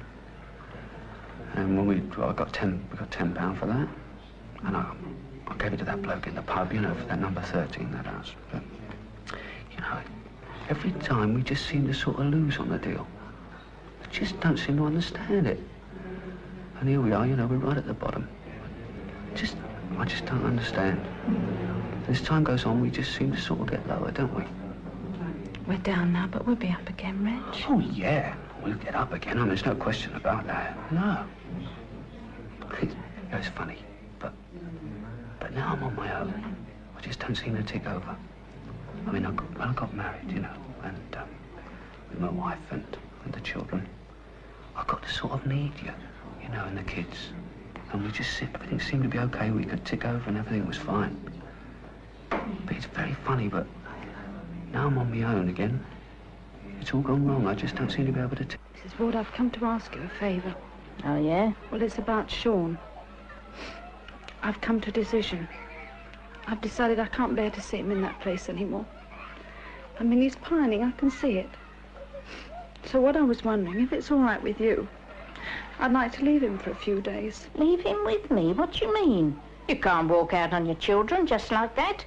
And when we got £10 for that. And I gave it to that bloke in the pub, you know, for that number 13, that house. But, you know, every time we just seem to sort of lose on the deal. I just don't seem to understand it. And here we are, you know, we're right at the bottom. I just don't understand. As time goes on, we just seem to sort of get lower, don't we? We're down now, but we'll be up again, Reg. Oh, yeah. We'll get up again. I mean, there's no question about that. No. It's funny, but now I'm on my own. I just don't seem to tick over. I mean, I got married, you know, and with my wife and the children. I got to sort of need you know, and the kids. And everything seemed to be okay. We could tick over and everything was fine. But it's very funny, but now I'm on my own again. It's all gone wrong. I just don't seem to be able to... Mrs. Ward, I've come to ask you a favour. Oh, yeah? Well, it's about Sean. I've come to a decision. I've decided I can't bear to see him in that place anymore. I mean, he's pining. I can see it. So what I was wondering, if it's all right with you, I'd like to leave him for a few days. Leave him with me? What do you mean? You can't walk out on your children just like that.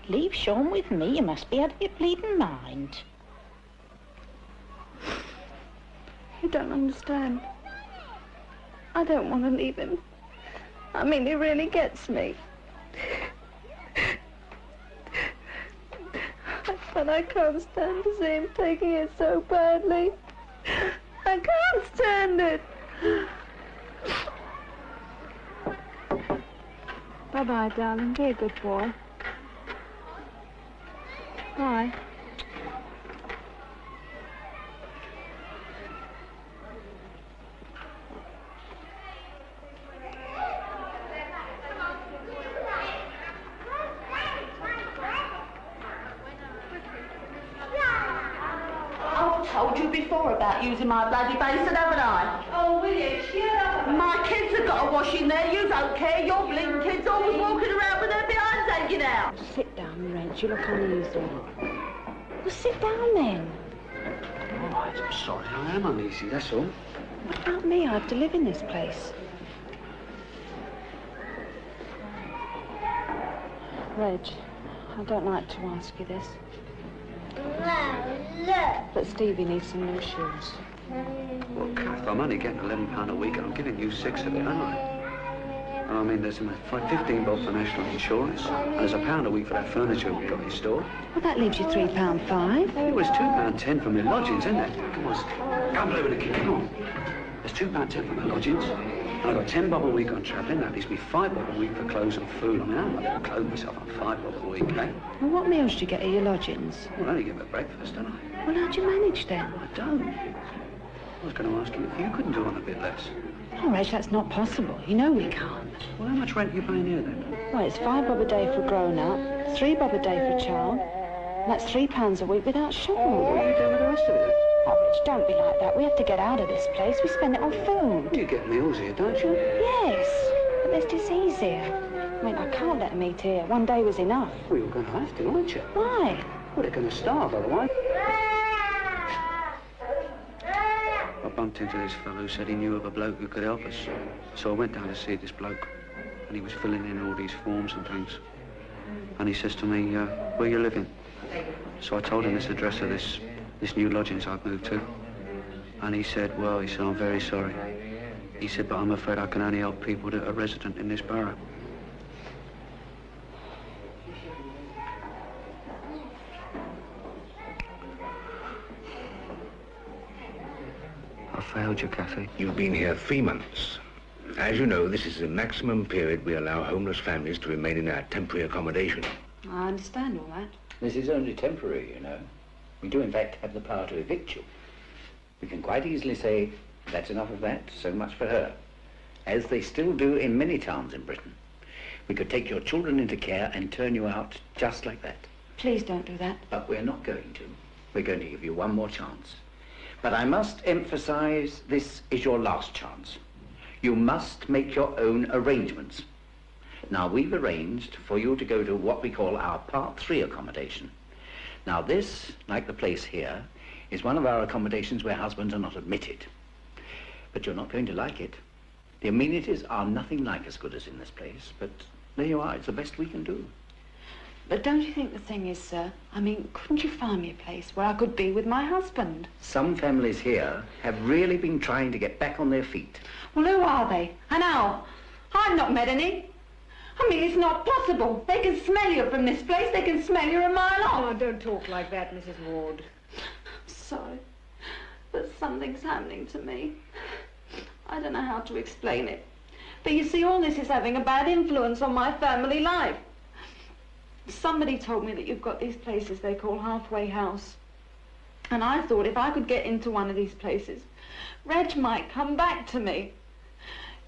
Leave Sean with me. You must be out of your bleeding mind. You don't understand. I don't want to leave him. I mean, he really gets me. But I can't stand to see him taking it so badly. I can't stand it. Bye-bye, darling. Be a good boy. Bye. I've told you before about using my bloody basin, haven't I? Oh, will you? Shut up. My kids have got a wash in there. You don't care. Your blinking kids always walking around with their behinds hanging out. Sit down, Reg. You look uneasy. Well, sit down then. Oh, I'm sorry. I am uneasy, that's all. What about me? I have to live in this place. Reg, I don't like to ask you this. But Stevie needs some new shoes. Well, Kath, I'm only getting £11 a week and I'm giving you 6 of it, aren't I? And I mean, there's 15 bob for national insurance, and there's £1 a week for that furniture we've got in store. Well, that leaves you £3.5. It was £2.10 for my lodgings, isn't it? Come on, come play with the kid, come on. There's £2.10 for my lodgings, and I've got 10 bob a week on travelling. That leaves me 5 bob a week for clothes and food. I mean, I'm not going to clothe myself on 5 bob a week, eh? Well, what meals do you get at your lodgings? Well, I only get my breakfast, don't I? Well, how'd you manage then? I don't. I was going to ask you if you couldn't do on a bit less. Oh, Reg, that's not possible. You know we can't. Well, how much rent are you paying here then? Well, it's £5 a day for a grown-up, £3 a day for a child. And that's £3 a week without shopping. What are you doing with the rest of it? Oh, Reg, don't be like that. We have to get out of this place. We spend it on food. You get meals here, don't you? Yes, but there's disease here. I mean, I can't let them eat here. One day was enough. Well, you're going to have to, aren't you? Why? Well, they're going to starve otherwise. I bumped into this fellow who said he knew of a bloke who could help us. So I went down to see this bloke, and he was filling in all these forms and things. And he says to me, where you living? So I told him this address of this new lodgings I've moved to. And he said, well, he said, I'm very sorry. He said, but I'm afraid I can only help people that are resident in this borough. I failed you, Cathy. You've been here 3 months. As you know, this is the maximum period we allow homeless families to remain in our temporary accommodation. I understand all that. This is only temporary, you know. We do, in fact, have the power to evict you. We can quite easily say, that's enough of that, so much for her. As they still do in many towns in Britain. We could take your children into care and turn you out just like that. Please don't do that. But we're not going to. We're going to give you one more chance. But I must emphasize, this is your last chance. You must make your own arrangements. Now, we've arranged for you to go to what we call our Part 3 accommodation. Now, this, like the place here, is one of our accommodations where husbands are not admitted. But you're not going to like it. The amenities are nothing like as good as in this place, but there you are, it's the best we can do. But don't you think the thing is, sir, I mean, couldn't you find me a place where I could be with my husband? Some families here have really been trying to get back on their feet. Well, who are they? And how? I've not met any. I mean, it's not possible. They can smell you from this place. They can smell you a mile off. Oh, don't talk like that, Mrs. Ward. I'm sorry, but something's happening to me. I don't know how to explain it. But you see, all this is having a bad influence on my family life. Somebody told me that you've got these places they call halfway house. And I thought if I could get into one of these places, Reg might come back to me.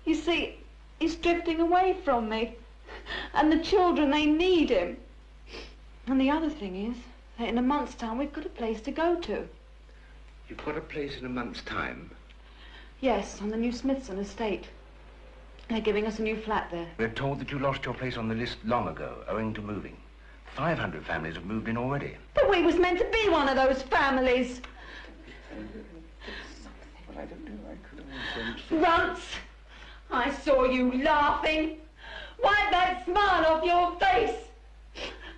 You see, he's drifting away from me. And the children, they need him. And the other thing is that in a month's time, we've got a place to go to. You've got a place in a month's time? Yes, on the new Smithson estate. They're giving us a new flat there. We're told that you lost your place on the list long ago, owing to moving. 500 families have moved in already. But we was meant to be one of those families. Well, I don't know, I could Once, I saw you laughing. Wipe that smile off your face.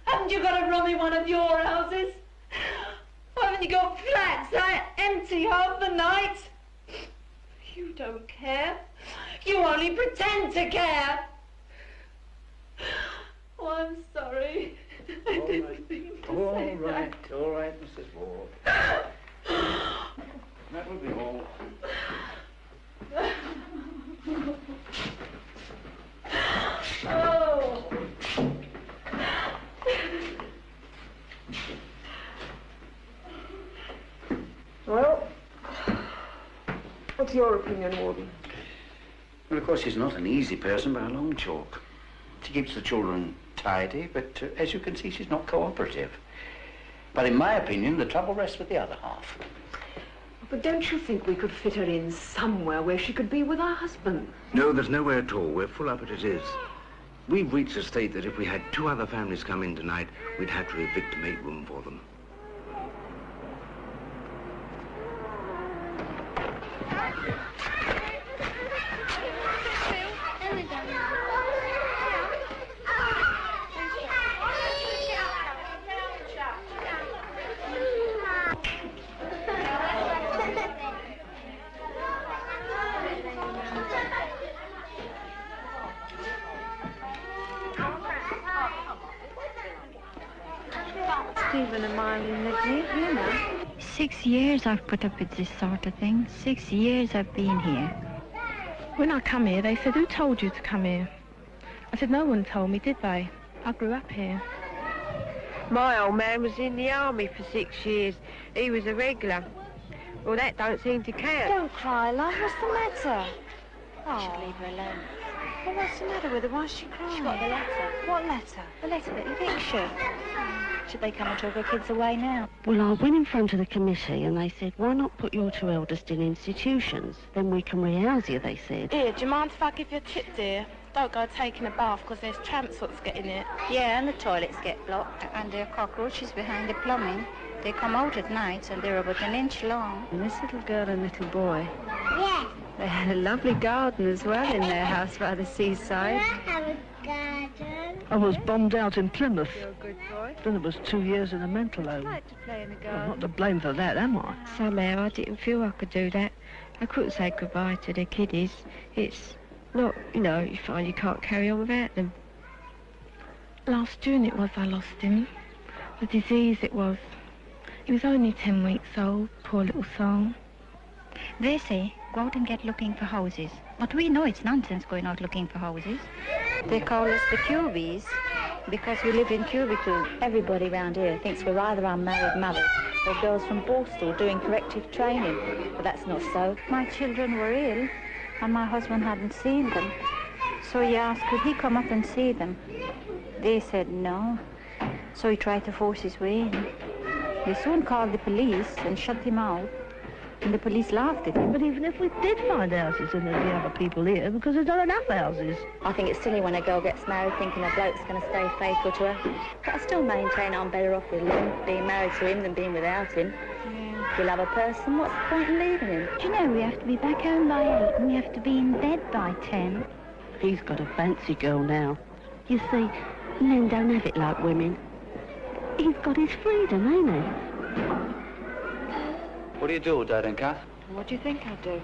Haven't you got a room in one of your houses? Haven't you got flats that empty half the night? You don't care. You only pretend to care. Oh, I'm sorry. I didn't mean to say that. All right, Mrs. Ward. That will be all. Oh. Well, what's your opinion, Warden? Well, of course, she's not an easy person by a long chalk. She keeps the children tidy, but as you can see, she's not cooperative. But in my opinion, the trouble rests with the other half. But don't you think we could fit her in somewhere where she could be with her husband? No, there's nowhere at all. We're full up as it is. We've reached a state that if we had 2 other families come in tonight, we'd have to evict to make room for them. Stephen and Marlene live here now. 6 years I've put up with this sort of thing. 6 years I've been here. When I come here, they said, who told you to come here? I said, no one told me, did they? I grew up here. My old man was in the army for 6 years. He was a regular. Well, that don't seem to count. Don't cry, love. What's the matter? You should leave her alone. Well, what's the matter with her? Why's she crying? She got the letter. What letter? The letter that eviction. Should they come and talk her kids away now? Well, I went in front of the committee and they said, why not put your two eldest in institutions? Then we can rehouse you, they said. Here, do you mind if I give you a tip, dear? Don't go taking a bath because there's tramps that's getting it. Yeah, and the toilets get blocked, and there are cockroaches behind the plumbing. They come out at night, and they're about an inch long. And this little girl and little boy, Yeah. they had a lovely garden as well in their house by the seaside. have a garden? I was bombed out in Plymouth. You're a good boy. Then it was 2 years in a mental I'd home. like to play in the I'm garden. not to blame for that, am I? Somehow I didn't feel I could do that. I couldn't say goodbye to the kiddies. It's not, you know, you find you can't carry on without them. Last June it was I lost him. The disease it was. He was only 10 weeks old, poor little soul. They say, go out and get looking for houses. But we know it's nonsense going out looking for houses. They call us the cubies because we live in cubicles. Everybody round here thinks we're either unmarried mothers or girls from Borstal doing corrective training. But that's not so. My children were ill and my husband hadn't seen them. So he asked, could he come up and see them? They said no. So he tried to force his way in. They soon called the police and shut him out. And the police laughed at him. But even if we did find houses, then there'd be other people here because there's not enough houses. I think it's silly when a girl gets married thinking a bloke's going to stay faithful to her. But I still maintain I'm better off with him, being married to him, than being without him. If you love a person, what's the point in leaving him? Do you know, we have to be back home by 8 and we have to be in bed by 10. He's got a fancy girl now. You see, men don't have it like women. He's got his freedom, ain't he? What do you do all day then, Kath? What do you think I do?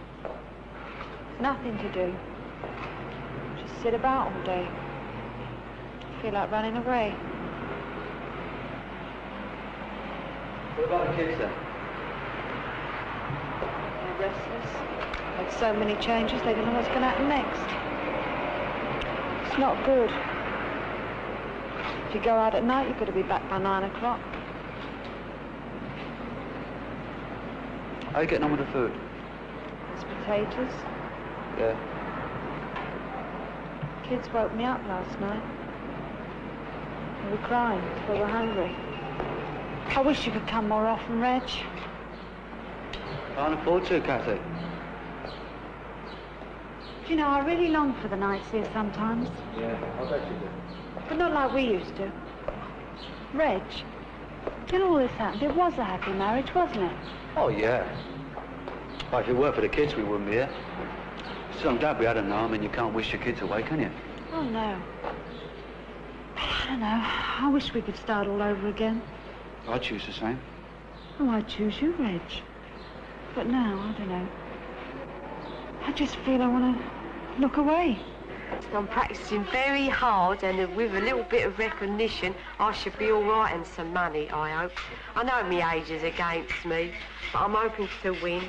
Nothing to do. Just sit about all day. Feel like running away. What about the kids then? They're restless. Had so many changes, they don't know what's going to happen next. It's not good. If you go out at night, you've got to be back by 9 o'clock. How are you getting on with the food? There's potatoes. Yeah. Kids woke me up last night. They were crying. They were hungry. I wish you could come more often, Reg. Can't afford to, Cathy. Do you know, I really long for the nights here sometimes. Yeah, I bet you do. But not like we used to. Reg, when all this happened, it was a happy marriage, wasn't it? Oh, yeah. Well, if it weren't for the kids, we wouldn't be here. So I'm glad we had them now. I mean, you can't wish your kids away, can you? Oh, no. I don't know. I wish we could start all over again. I'd choose the same. Oh, I'd choose you, Reg. But now, I don't know. I just feel I want to look away. I'm practising very hard, and with a little bit of recognition, I should be all right and some money, I hope. I know my age is against me, but I'm hoping to win.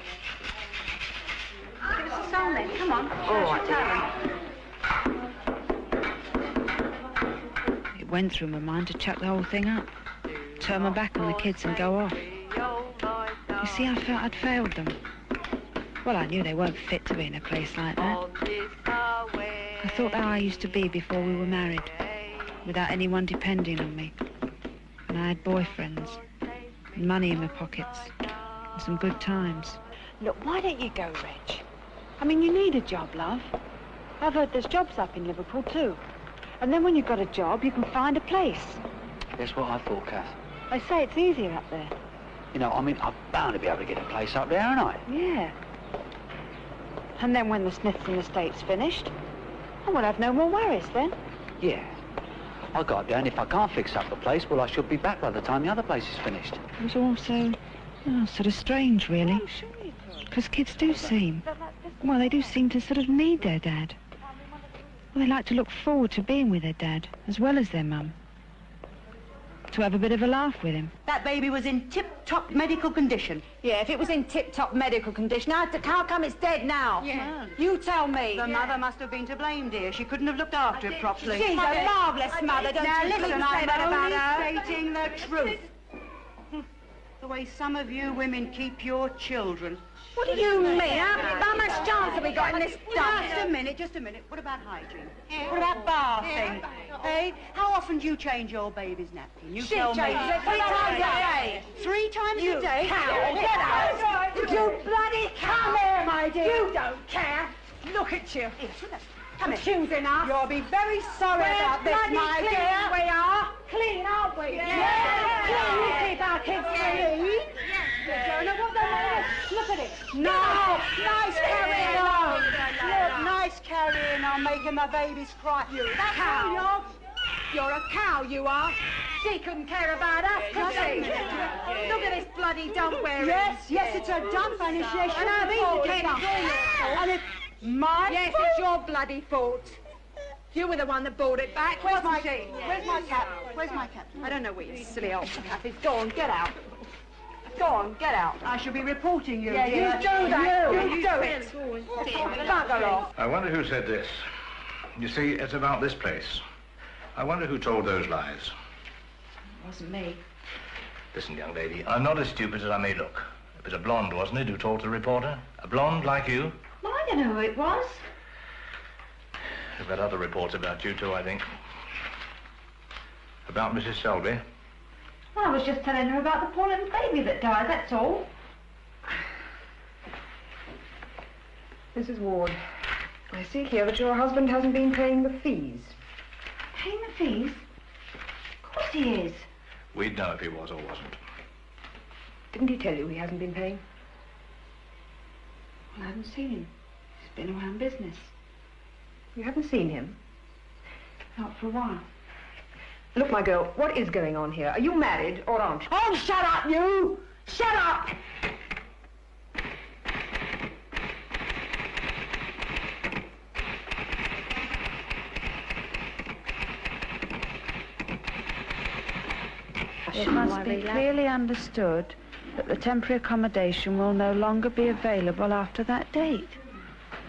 Give us a song then, come on. All right, It went through my mind to chuck the whole thing up. Turn my back on the kids and go off. You see, I felt I'd failed them. Well, I knew they weren't fit to be in a place like that. I thought how I used to be before we were married, without anyone depending on me. And I had boyfriends, and money in my pockets, and some good times. Look, why don't you go, Reg? I mean, you need a job, love. I've heard there's jobs up in Liverpool, too. And then when you've got a job, you can find a place. That's what I thought, Kath. They say it's easier up there. You know, I mean, I'm bound to be able to get a place up there, aren't I? Yeah. And then when the Smithson estate's finished, I won't have no more worries then. Yeah. I'll go up there, and if I can't fix up the place, well, I should be back by the time the other place is finished. It was also sort of strange, really. Because kids do seem, well, they do seem to sort of need their dad. Well, they like to look forward to being with their dad, as well as their mum. to have a bit of a laugh with him. That baby was in tip-top medical condition. Yeah, if it was in tip-top medical condition, how come it's dead now? Yeah. You tell me. The mother must have been to blame, dear. She couldn't have looked after it properly. She's a marvellous mother, don't now you listen, please say that about her. I'm only stating the truth. The way some of you women keep your children. What do you mean? How much chance have we got in this dump? Just a minute. What about hygiene? What about bathing? Hey, how often do you change your baby's napkin? You She tell me. changes it 3 times a day. 3 times You a day? cow, get out. You bloody come here, my dear. You don't care. Look at you. Come here. Accusing us. You'll be very sorry about this, my clean dear. we are. Clean, aren't we? Yeah. Clean. We keep our kids clean. Look at it. No, nice carrying on. Look, nice carrying on, making the babies cry. You cow. You're a cow, you are. She couldn't care about us, could she? Look at this bloody dump we're in. Yes, it's a dump, and it's your And fault. it's all your fault. And it's my Yes, fault. it's your bloody fault. You were the one that brought it back, Where's wasn't my she? Where's my cap? Where's my cap? I don't know where you silly old Cathy. Go on, get out. Go on, get out. I shall be reporting you. Yeah, you dear. do that. You do it. Bugger off. I wonder who said this. You see, it's about this place. I wonder who told those lies. It wasn't me. Listen, young lady, I'm not as stupid as I may look. It was a blonde, wasn't it, who told the reporter? A blonde like you? Well, I don't know who it was. We've had other reports about you, too, I think. About Mrs. Selby. Well, I was just telling her about the poor little baby that died, that's all. Mrs. Ward, I see here that your husband hasn't been paying the fees. Paying the fees? Of course he is. We'd know if he was or wasn't. Didn't he tell you he hasn't been paying? Well, I haven't seen him. He's been around business. You haven't seen him? Not for a while. Look, my girl, what is going on here? Are you married or aren't you? Oh, shut up, you! Shut up! It must be clearly understood that the temporary accommodation will no longer be available after that date.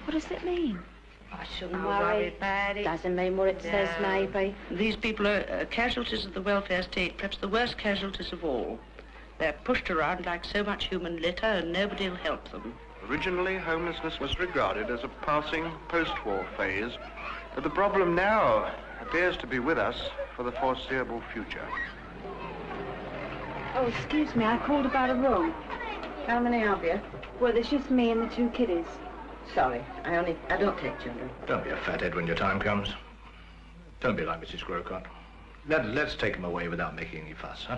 What does it mean? I shouldn't worry. Doesn't mean what it says, maybe. These people are casualties of the welfare state, perhaps the worst casualties of all. They're pushed around like so much human litter and nobody will help them. Originally, homelessness was regarded as a passing post-war phase, but the problem now appears to be with us for the foreseeable future. Oh, excuse me, I called about a room. How many of you? Well, there's just me and the 2 kiddies. Sorry, I don't take children. Don't be a fathead when your time comes. Don't be like Mrs. Grocott. Let's take him away without making any fuss, huh?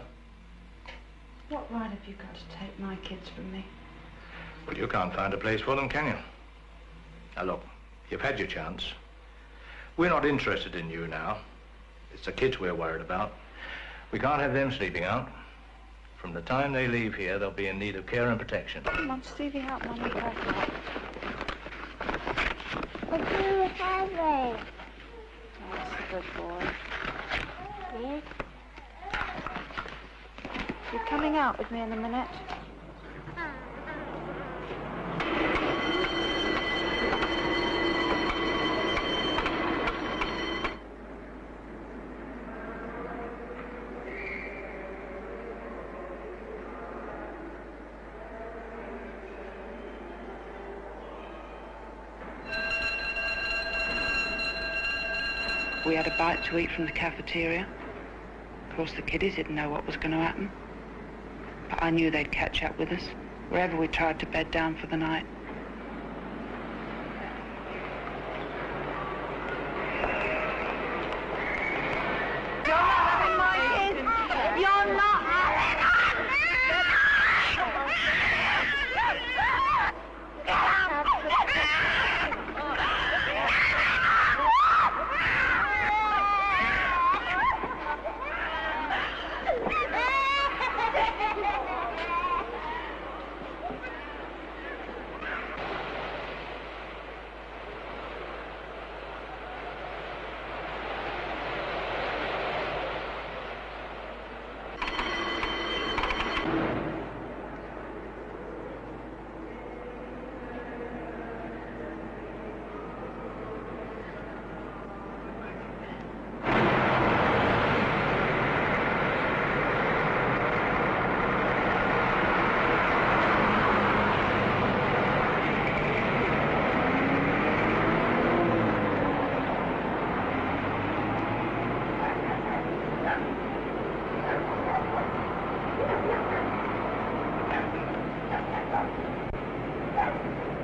What right have you got to take my kids from me? Well, you can't find a place for them, can you? Now, look, you've had your chance. We're not interested in you now. It's the kids we're worried about. We can't have them sleeping out. From the time they leave here, they'll be in need of care and protection. Come on, Stevie, help Mummy pack up. What do you have? That's a good boy. Yes? You're coming out with me in a minute? We had a bite to eat from the cafeteria. Of course, the kiddies didn't know what was going to happen. But I knew they'd catch up with us, wherever we tried to bed down for the night. You're not having my kids! You're not having Now.